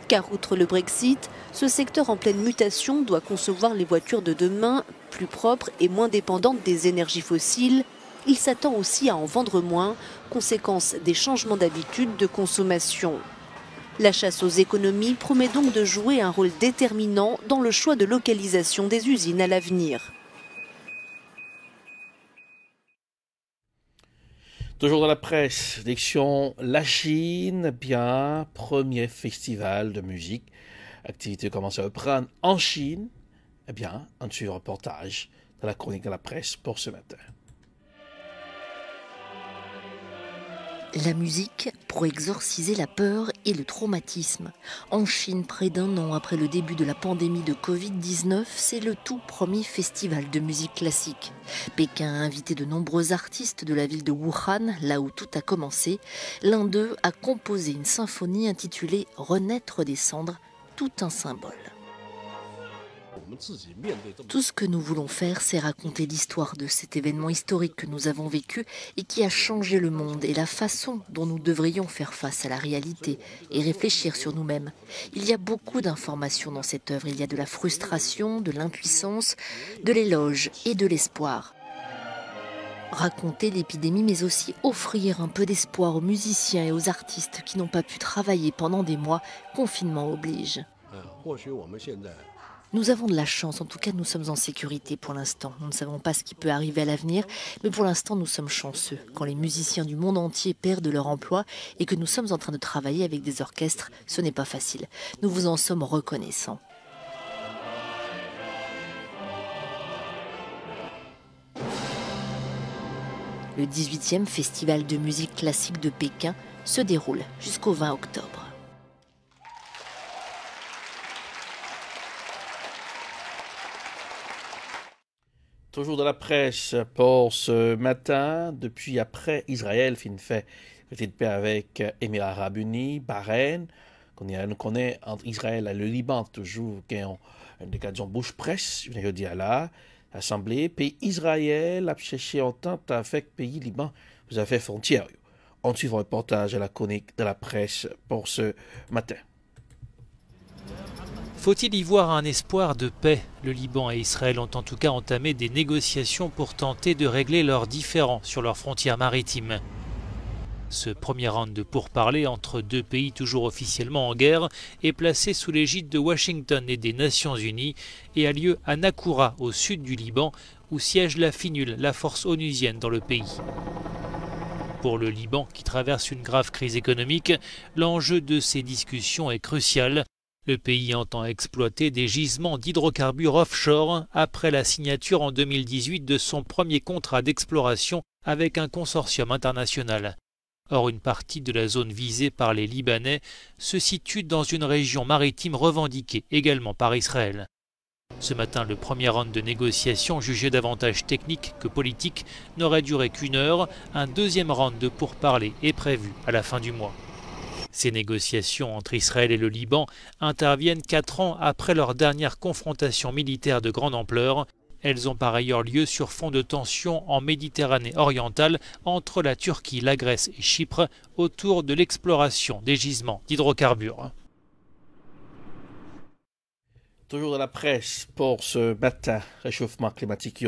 Car outre le Brexit, ce secteur en pleine mutation doit concevoir les voitures de demain, plus propres et moins dépendantes des énergies fossiles. Il s'attend aussi à en vendre moins, conséquence des changements d'habitude de consommation. La chasse aux économies promet donc de jouer un rôle déterminant dans le choix de localisation des usines à l'avenir. Toujours dans la presse, direction la Chine, bien, premier festival de musique. Activité commence à reprendre en Chine. Eh bien, un petit reportage de la chronique de la presse pour ce matin. La musique pour exorciser la peur et le traumatisme. En Chine, près d'1 an après le début de la pandémie de Covid-19, c'est le tout premier festival de musique classique. Pékin a invité de nombreux artistes de la ville de Wuhan, là où tout a commencé. L'un d'eux a composé une symphonie intitulée « Renaître des cendres », tout un symbole. Tout ce que nous voulons faire, c'est raconter l'histoire de cet événement historique que nous avons vécu et qui a changé le monde et la façon dont nous devrions faire face à la réalité et réfléchir sur nous-mêmes. Il y a beaucoup d'informations dans cette œuvre. Il y a de la frustration, de l'impuissance, de l'éloge et de l'espoir. Raconter l'épidémie, mais aussi offrir un peu d'espoir aux musiciens et aux artistes qui n'ont pas pu travailler pendant des mois, confinement oblige. Nous avons de la chance, en tout cas nous sommes en sécurité pour l'instant. Nous ne savons pas ce qui peut arriver à l'avenir, mais pour l'instant nous sommes chanceux. Quand les musiciens du monde entier perdent leur emploi et que nous sommes en train de travailler avec des orchestres, ce n'est pas facile. Nous vous en sommes reconnaissants. Le 18e Festival de musique classique de Pékin se déroule jusqu'au 20 octobre. Toujours dans la presse pour ce matin, depuis après Israël, fin fait traité de paix avec Émirats Arabes Unis, Bahreïn, qu'on connaît entre Israël et le Liban, toujours qui ont une déclaration bouche presse, je veux dire là, l'Assemblée, puis Israël a cherché entente avec le pays Liban, vous avez fait frontière. On suit un reportage à la chronique de la presse pour ce matin. Faut-il y voir un espoir de paix? Le Liban et Israël ont en tout cas entamé des négociations pour tenter de régler leurs différends sur leurs frontières maritimes. Ce premier round de pourparlers entre 2 pays toujours officiellement en guerre est placé sous l'égide de Washington et des Nations Unies et a lieu à Nakoura, au sud du Liban, où siège la FINUL, la force onusienne dans le pays. Pour le Liban, qui traverse une grave crise économique, l'enjeu de ces discussions est crucial. Le pays entend exploiter des gisements d'hydrocarbures offshore après la signature en 2018 de son premier contrat d'exploration avec un consortium international. Or, une partie de la zone visée par les Libanais se situe dans une région maritime revendiquée également par Israël. Ce matin, le premier round de négociations, jugé davantage technique que politique, n'aurait duré qu'1 heure. Un deuxième round de pourparlers est prévu à la fin du mois. Ces négociations entre Israël et le Liban interviennent 4 ans après leur dernière confrontation militaire de grande ampleur. Elles ont par ailleurs lieu sur fond de tensions en Méditerranée orientale entre la Turquie, la Grèce et Chypre autour de l'exploration des gisements d'hydrocarbures. Toujours dans la presse pour ce matin, réchauffement climatique,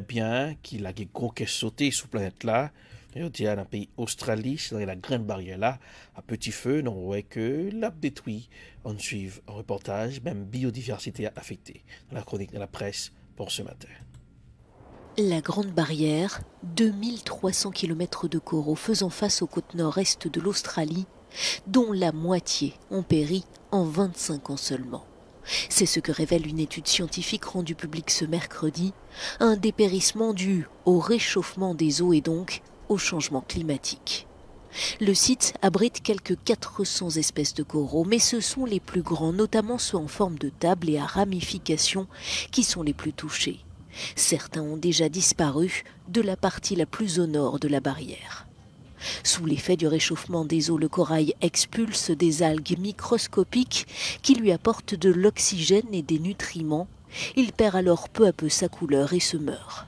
bien qu'il a gros qui sauté sous planète là. Dans le pays Australie, c'est dans la grande barrière là, à petit feu, on voit que l'a détruit. On suit un reportage, même biodiversité affectée. Dans la chronique de la presse pour ce matin. La Grande Barrière, 2300 km de coraux faisant face aux côtes nord-est de l'Australie, dont la moitié ont péri en 25 ans seulement. C'est ce que révèle une étude scientifique rendue publique ce mercredi, un dépérissement dû au réchauffement des eaux et donc au changement climatique. Le site abrite quelques 400 espèces de coraux, mais ce sont les plus grands, notamment ceux en forme de table et à ramifications, qui sont les plus touchés. Certains ont déjà disparu de la partie la plus au nord de la barrière. Sous l'effet du réchauffement des eaux, le corail expulse des algues microscopiques qui lui apportent de l'oxygène et des nutriments. Il perd alors peu à peu sa couleur et se meurt.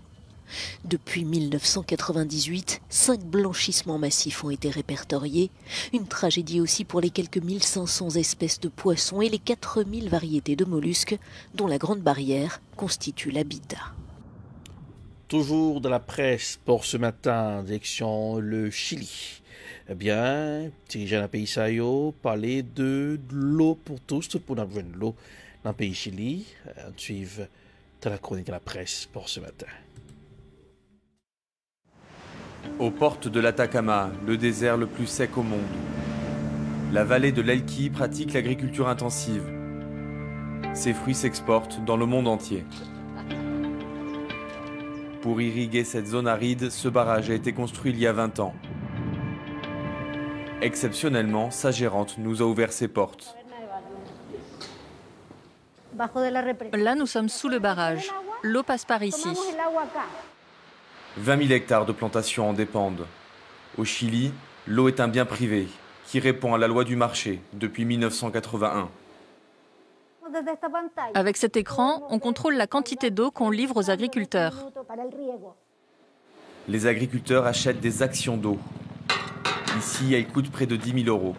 Depuis 1998, 5 blanchissements massifs ont été répertoriés. Une tragédie aussi pour les quelques 1500 espèces de poissons et les 4000 variétés de mollusques dont la Grande Barrière constitue l'habitat. Toujours dans la presse pour ce matin, direction le Chili. Eh bien, dirigeant d'un pays saillot parlait de l'eau pour tous, pour avoir de l'eau dans le pays Chili. On suit dans la chronique de la presse pour ce matin. Aux portes de l'Atacama, le désert le plus sec au monde, la vallée de l'Elqui pratique l'agriculture intensive. Ses fruits s'exportent dans le monde entier. Pour irriguer cette zone aride, ce barrage a été construit il y a 20 ans. Exceptionnellement, sa gérante nous a ouvert ses portes. Là, nous sommes sous le barrage. L'eau passe par ici. 20 000 hectares de plantations en dépendent. Au Chili, l'eau est un bien privé qui répond à la loi du marché depuis 1981. Avec cet écran, on contrôle la quantité d'eau qu'on livre aux agriculteurs. Les agriculteurs achètent des actions d'eau. Ici, elles coûtent près de 10 000 €.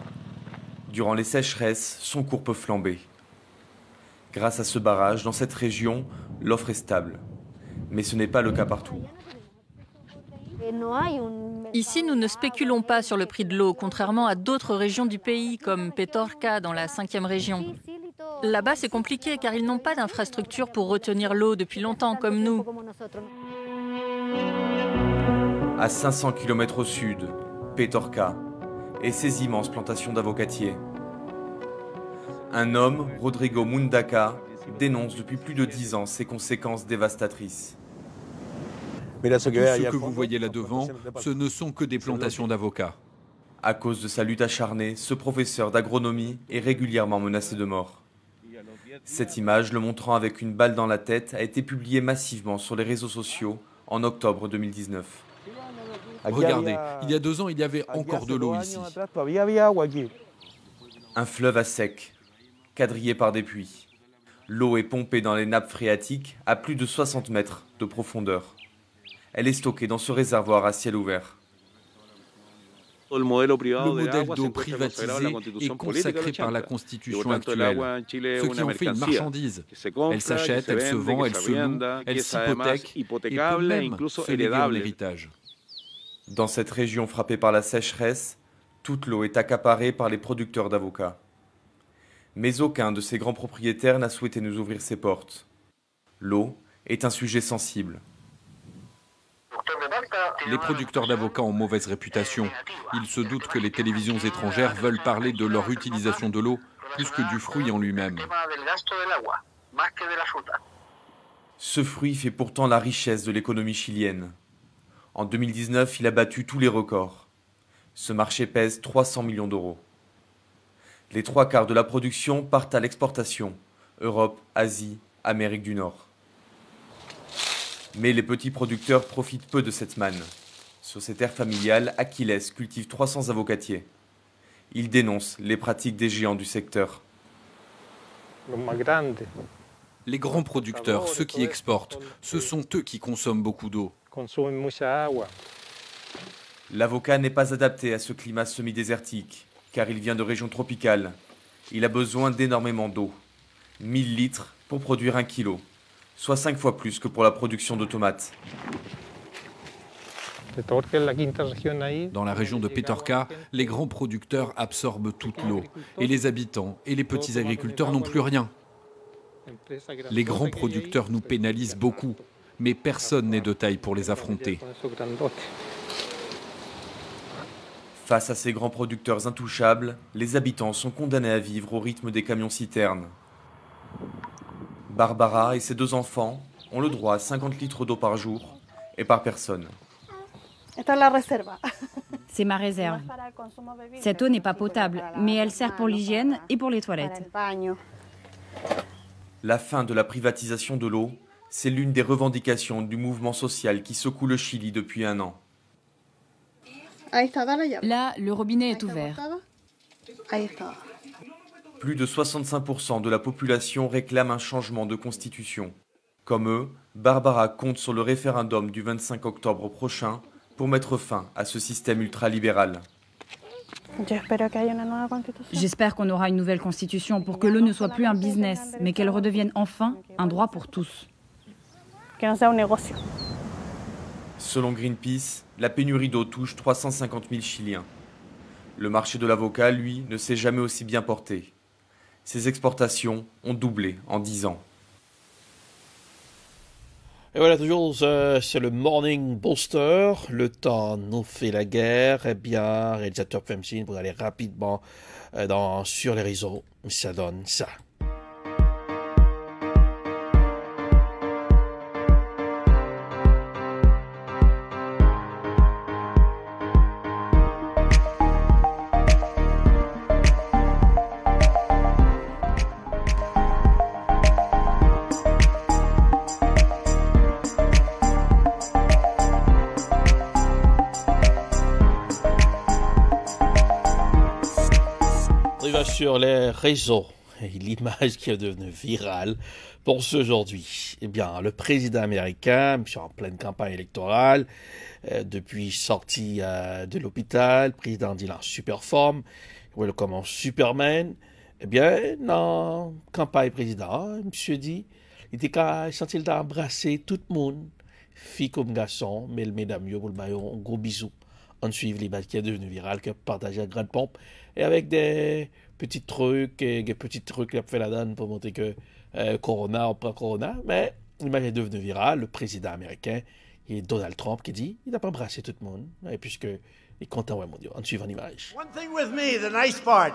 Durant les sécheresses, son cours peut flamber. Grâce à ce barrage, dans cette région, l'offre est stable. Mais ce n'est pas le cas partout. Ici, nous ne spéculons pas sur le prix de l'eau, contrairement à d'autres régions du pays, comme Petorca, dans la 5e région. Là-bas, c'est compliqué, car ils n'ont pas d'infrastructure pour retenir l'eau depuis longtemps, comme nous. À 500 km au sud, Petorca et ses immenses plantations d'avocatiers. Un homme, Rodrigo Mundaca, dénonce depuis plus de 10 ans ses conséquences dévastatrices. Tout ce que vous voyez là-devant, ce ne sont que des plantations d'avocats. À cause de sa lutte acharnée, ce professeur d'agronomie est régulièrement menacé de mort. Cette image, le montrant avec une balle dans la tête, a été publiée massivement sur les réseaux sociaux en octobre 2019. Regardez, il y a 2 ans, il y avait encore de l'eau ici. Un fleuve à sec, quadrillé par des puits. L'eau est pompée dans les nappes phréatiques à plus de 60 mètres de profondeur. Elle est stockée dans ce réservoir à ciel ouvert. Le modèle d'eau privatisé est consacré par la Constitution actuelle. Ce qui en fait une marchandise. Elle s'achète, elle se vend, elle se loue, elle s'hypothèque et peut même se léguer en héritage. Dans cette région frappée par la sécheresse, toute l'eau est accaparée par les producteurs d'avocats. Mais aucun de ces grands propriétaires n'a souhaité nous ouvrir ses portes. L'eau est un sujet sensible. Les producteurs d'avocats ont mauvaise réputation. Ils se doutent que les télévisions étrangères veulent parler de leur utilisation de l'eau plus que du fruit en lui-même. Ce fruit fait pourtant la richesse de l'économie chilienne. En 2019, il a battu tous les records. Ce marché pèse 300 millions d'euros. Les 3/4 de la production partent à l'exportation, Europe, Asie, Amérique du Nord. Mais les petits producteurs profitent peu de cette manne. Sur ses terres familiales, Aquiles cultive 300 avocatiers. Il dénonce les pratiques des géants du secteur. Les grands producteurs, ceux qui exportent, ce sont eux qui consomment beaucoup d'eau. L'avocat n'est pas adapté à ce climat semi-désertique, car il vient de régions tropicales. Il a besoin d'énormément d'eau. 1000 litres pour produire 1 kilo, soit 5 fois plus que pour la production de tomates. Dans la région de Petorka, les grands producteurs absorbent toute l'eau, et les habitants et les petits agriculteurs n'ont plus rien. Les grands producteurs nous pénalisent beaucoup, mais personne n'est de taille pour les affronter. Face à ces grands producteurs intouchables, les habitants sont condamnés à vivre au rythme des camions-citernes. Barbara et ses 2 enfants ont le droit à 50 litres d'eau par jour et par personne. C'est ma réserve. Cette eau n'est pas potable, mais elle sert pour l'hygiène et pour les toilettes. La fin de la privatisation de l'eau, c'est l'une des revendications du mouvement social qui secoue le Chili depuis 1 an. Là, le robinet est ouvert. Plus de 65% de la population réclame un changement de constitution. Comme eux, Barbara compte sur le référendum du 25 octobre prochain pour mettre fin à ce système ultralibéral. J'espère qu'on aura une nouvelle constitution pour que l'eau ne soit plus un business, mais qu'elle redevienne enfin un droit pour tous. Selon Greenpeace, la pénurie d'eau touche 350 000 Chiliens. Le marché de l'avocat, lui, ne s'est jamais aussi bien porté. Ses exportations ont doublé en 10 ans. Et voilà, toujours, c'est le Morning Booster. Le temps nous fait la guerre. Eh bien, réalisateur Femsin, vous allez rapidement sur les réseaux. Ça donne ça. Sur les réseaux, et l'image qui est devenue virale pour ce aujourd'hui. Eh bien, le président américain, en pleine campagne électorale, depuis sorti de l'hôpital, le président dit en super forme, il commence Superman. Eh bien, dans la campagne président, monsieur dit, il était senti d'embrasser tout le monde, filles comme garçons, mais mesdames, pour le un gros bisou. On suit l'image qui est devenue virale, qui est partagée à grande pompe, et avec des petits trucs qu'il a fait la donne pour montrer que Corona, on prend Corona, mais l'image est devenue virale. Le président américain, et Donald Trump, qui dit il n'a pas embrassé tout le monde, et puisque il est content, ouais, mon Dieu, en suivant l'image. One thing with me, the nice part,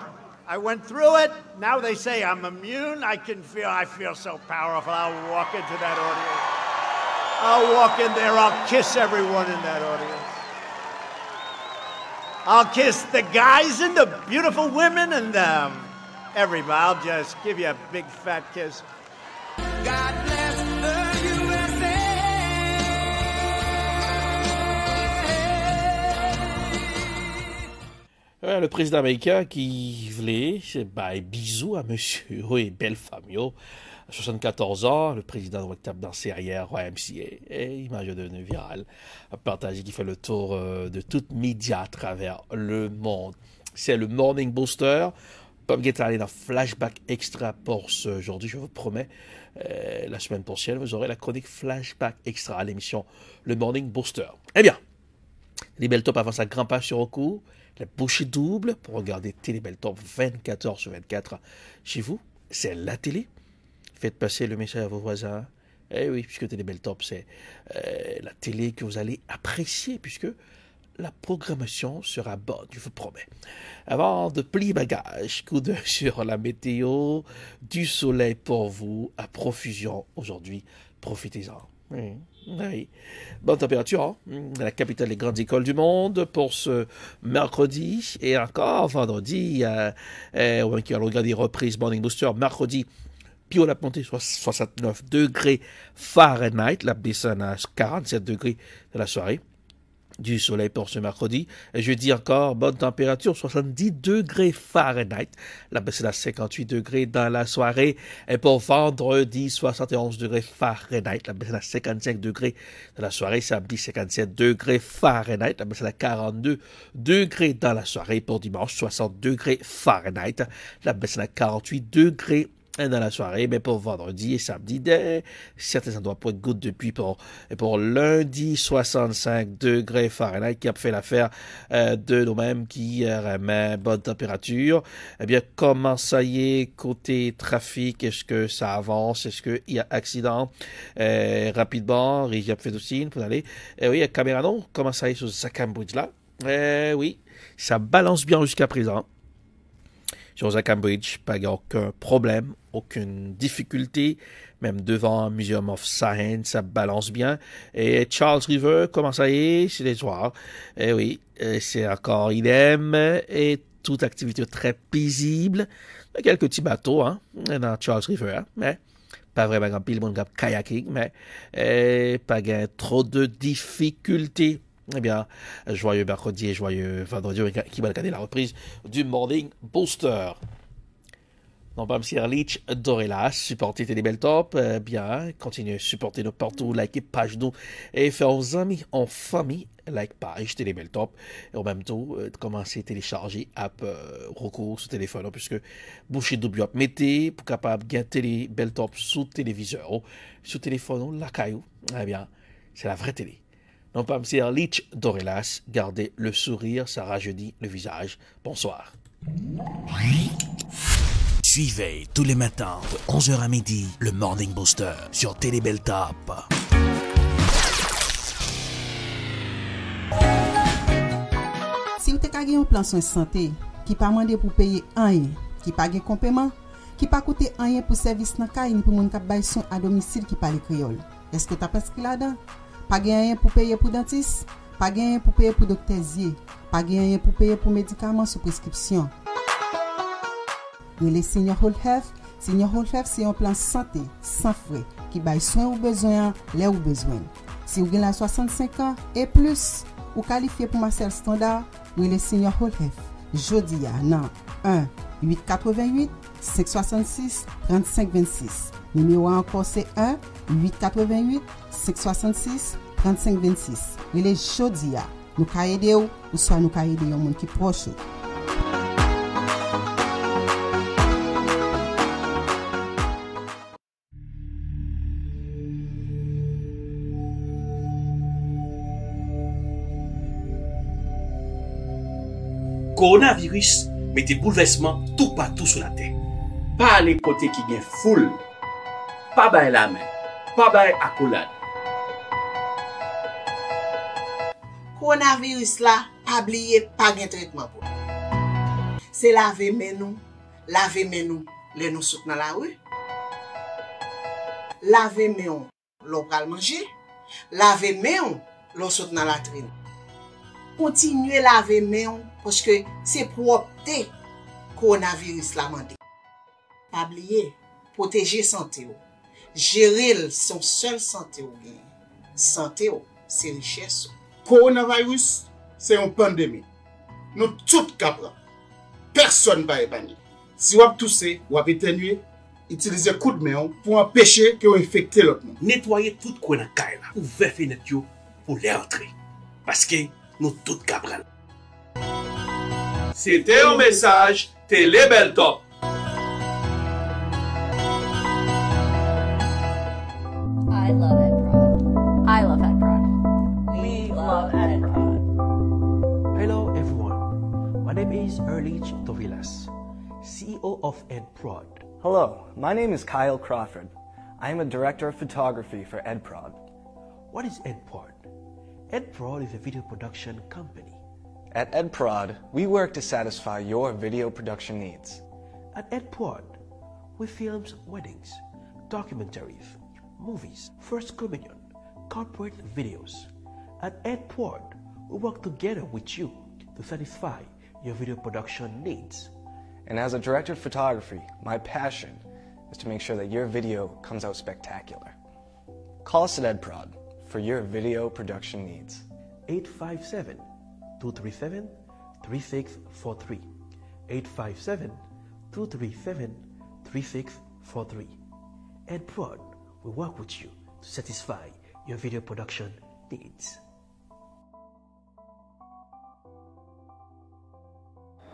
I went through it, now they say I'm immune, I feel so powerful, I'll walk into that audience. I'll walk in there, I'll kiss everyone in that audience. I'll kiss the guys and the beautiful women and everybody. I'll just give you a big fat kiss. God bless the USA. Le président américain qui voulait bisous à monsieur et belle femme. 74 ans, le président doit taper dans ses arrières au MCA. Et l'image est devenue virale. Un partage qui fait le tour de tous les médias à travers le monde. C'est le Morning Booster. Comme vous allez dans Flashback Extra pour aujourd'hui, je vous promets, la semaine prochaine, vous aurez la chronique Flashback Extra à l'émission Le Morning Booster. Eh bien, les belles top avant sa grand page sur Roku, la bouchée double pour regarder Télé Belle Top 24 heures sur 24 chez vous. C'est la télé. Faites passer le message à vos voisins. Eh oui, puisque Télé Belle Top, c'est la télé que vous allez apprécier, puisque la programmation sera bonne, je vous promets. Avant de plier bagage, coup d'œil sur la météo, du soleil pour vous à profusion aujourd'hui. Profitez-en. Oui. Oui. Bonne température, hein? La capitale des grandes écoles du monde pour ce mercredi et encore vendredi. On va regarder reprise Morning Booster mercredi. Puis on a monté 69 degrés Fahrenheit. La baisse à 47 degrés de la soirée. Du soleil pour ce mercredi. Et jeudi encore, bonne température, 70 degrés Fahrenheit. La baisse à 58 degrés dans la soirée. Et pour vendredi, 71 degrés Fahrenheit. La baisse à 55 degrés dans la soirée. Samedi, 57 degrés Fahrenheit. La baisse à 42 degrés dans la soirée. Pour dimanche, 60 degrés Fahrenheit. La baisse à 48 degrés dans la soirée, mais pour vendredi et samedi, certains endroits pour être gouttes de pluie pour lundi, 65 degrés Fahrenheit, qui a fait l'affaire de nous-mêmes, qui remet bonne température. Eh bien, comment ça y est, côté trafic, est-ce que ça avance, est-ce qu'il y a accident? Rapidement, Régie a fait aussi, pour aller. Oui, Camerano, comment ça y est sur Zakham Bridge là? Oui, ça balance bien jusqu'à présent. Sur Zakham Bridge, pas aucun problème, aucune difficulté, même devant le Museum of Science, ça balance bien. Et Charles River, comment ça y est, c'est les soirs. Et oui, c'est encore idem, et toute activité très paisible. Il y a quelques petits bateaux, hein, dans Charles River, mais pas vraiment grand pile, mon kayaking, mais pas trop de difficultés. Eh bien, joyeux mercredi et joyeux vendredi qui va regarder la reprise du Morning Booster. Non, pas M. Leach Dorelas, supporter Télébeltop, bien, continuez à supporter nous partout, likez page nous et faire aux amis en famille, like page Télébeltop, et en même temps, commencez à télécharger app recours sur téléphone, puisque boucher double mettez pour capable de gagner Télébeltop sous téléviseur, sous téléphone, la caillou, eh bien, c'est la vraie télé. Non pas M. Leach Dorelas, gardez le sourire, ça rajeunit le visage. Bonsoir. Suivez tous les matins de 11h à midi le Morning Booster sur Télébeltop. Si vous avez un plan de santé qui pas demandé pour payer rien, qui pas de complément, qui pas coûter rien pour service dans caille ni pour moun k'ap bay son à domicile qui parle créole. Est-ce que tu as prescrit là-dedans? Pas rien pour payer pour dentiste, pas rien pour payer pour docteur, pas rien pour payer pour médicaments sous prescription. Les Senior Whole Health, Senior Whole Health c'est un plan santé sans frais qui baille soin ou besoin, les ou besoin. Si vous avez 65 ans et plus, ou qualifié pour Marcel Standard, les Senior Whole Health. Jodi a nan 1-888-566-3526. Numéro encore c'est 1-888-566-3526. Les jodi a, nous ka aider ou soit nous ka aider yon moun ki proche. Coronavirus mette bouleversement tout partout sur la terre. Pas les côtés qui gagne foule, pas bail la main, pas bail accolade. Coronavirus là, pas oublier pas de traitement pour. C'est laver main nous, les nous saute dans la rue. Laver main l'on pral manger, laver main l'on saute dans la latrine. Continuez laver main parce que c'est propreté coronavirus la mandé. Pas oublier, protéger santé ou. Gérer son seul santé ou bien. Santé ou, c'est richesse. Coronavirus, c'est une pandémie. Nous tous capable. Personne va épargner. Si vous avez toussé, vous avez éternué, utilisez coup de main pour empêcher que vous infectez l'autre monde. Nettoyez tout coin dans caille là, ouvrez fenêtre pour les entrer. Parce que nous tous capable. C'était un message Télébeltop. I love EdProd. I love EdProd. We love EdProd. Hello everyone. My name is Erlich Tovilas, CEO of EdProd. Hello, my name is Kyle Crawford. I am a director of photography for EdProd. What is EdProd? EdProd is a video production company. At EdProd, we work to satisfy your video production needs. At EdProd, we film weddings, documentaries, movies, first communion, corporate videos. At EdPort, we work together with you to satisfy your video production needs. And as a director of photography, my passion is to make sure that your video comes out spectacular. Call us at EdProd for your video production needs. 857-237-3643. 857-237-3643. EdProd will work with you to satisfy your video production needs.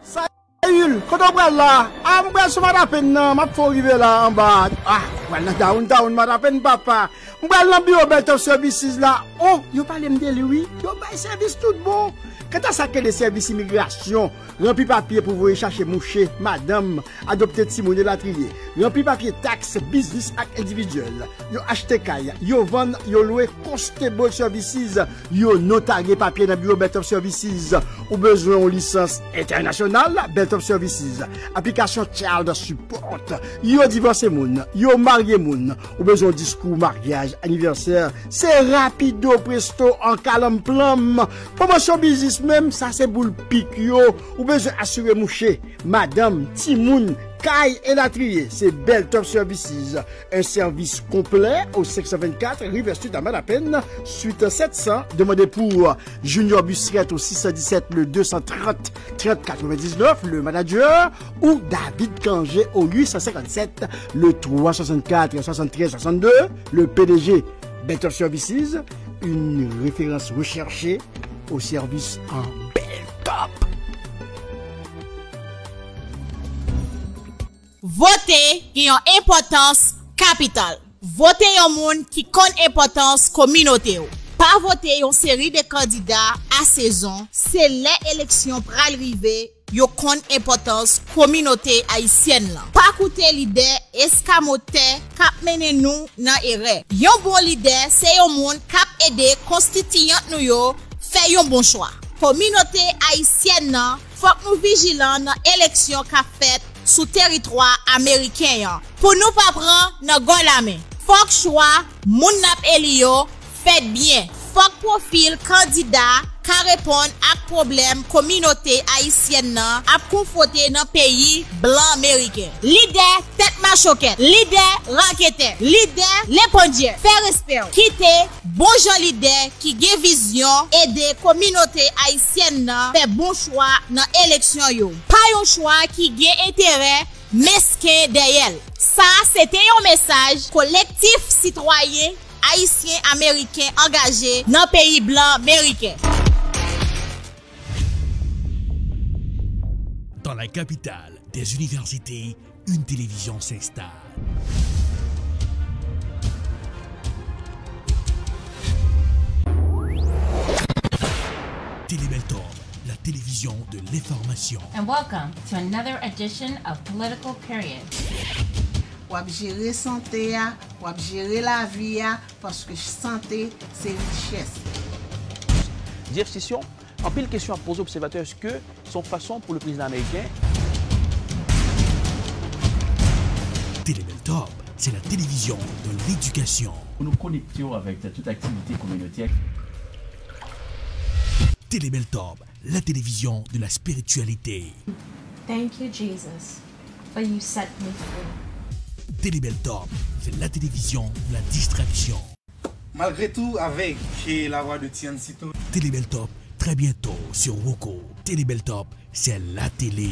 Sayul, quand on prend là, on prend ce matin, ma faut arriver là en bas. Ah, voilà, down, matin, papa. On prend l'ambiance Belt Services là. Oh, yo parle me de lui, yo bail service tout bon. Quand on sac des services immigration, rempli papier pour vous chercher moucher, madame, adopter Timon Latrier, rempli papier taxe, business ak individuel, yo acheter caille, yo vendre, yo louer constable services, yo notarier papier dans bureau Belt of Services, ou besoin en licence internationale, Belt of Services, application child support, yo divorcé moun, yo marié moun, ou besoin discours mariage, anniversaire, c'est rapido presto en calme plum, promotion business même ça c'est boule pique yo ou besoin assurer moucher madame Timoun Kai et Latrier c'est Belt of Services un service complet au 624 River Street à Malapen suite 700 demandez pour Junior Busseret au 617 le 230 30 99 le manager ou David Kangé au 857 le 364 73 62 le PDG Belt of Services une référence recherchée au service en bel top. Voter qui a une importance capitale. Voter un monde qui connaît importance communauté. Pas voter une série de candidats à saison, c'est l'élection pour arriver. Yo kon importance communauté haïtienne là. Pas coûter leader escamoté k'ap mene nous nan erreur. Yon bon leader c'est yon monde k'ap aider constituant nous yo fait yon bon choix. Communauté haïtienne nan faut nous vigilant dans élection qu'a fait sous territoire américain pour nous pas prendre nan gon la main. Faut choix moun nap elio fait bien. Faut profil candidat ka répondre à problème communauté haïtienne nan ap confronté dans pays blanc américain. Leader tête machoquette, leader raquette, leader l'épondier, fait respect, quitter bon gens leader qui gen vision aider communauté haïtienne nan fait bon choix dans élection yo. Pas un choix qui gen intérêt mesquin derrière. Ça c'était un message collectif citoyen haïtien américain engagé dans pays blanc américain. Dans la capitale des universités, une télévision s'installe. Télébeltor, la télévision de l'information. And welcome to another edition of Political Period. Wap gérer santé ya, wap gérer la vie ya, parce que santé c'est richesse. Jeff Sessions, en pile question à poser aux observateurs, est-ce que son façon pour le président américain? Télébeltor, c'est la télévision de l'éducation. Nous nous connectons avec toute activité communautaire. Télébeltor, la télévision de la spiritualité. Thank you, Jesus, for you set me free. Télébeltor, c'est la télévision de la distraction. Malgré tout, avec la voix de Tian Sito. Télébeltor, très bientôt sur Woko. Télébeltor, c'est la télé.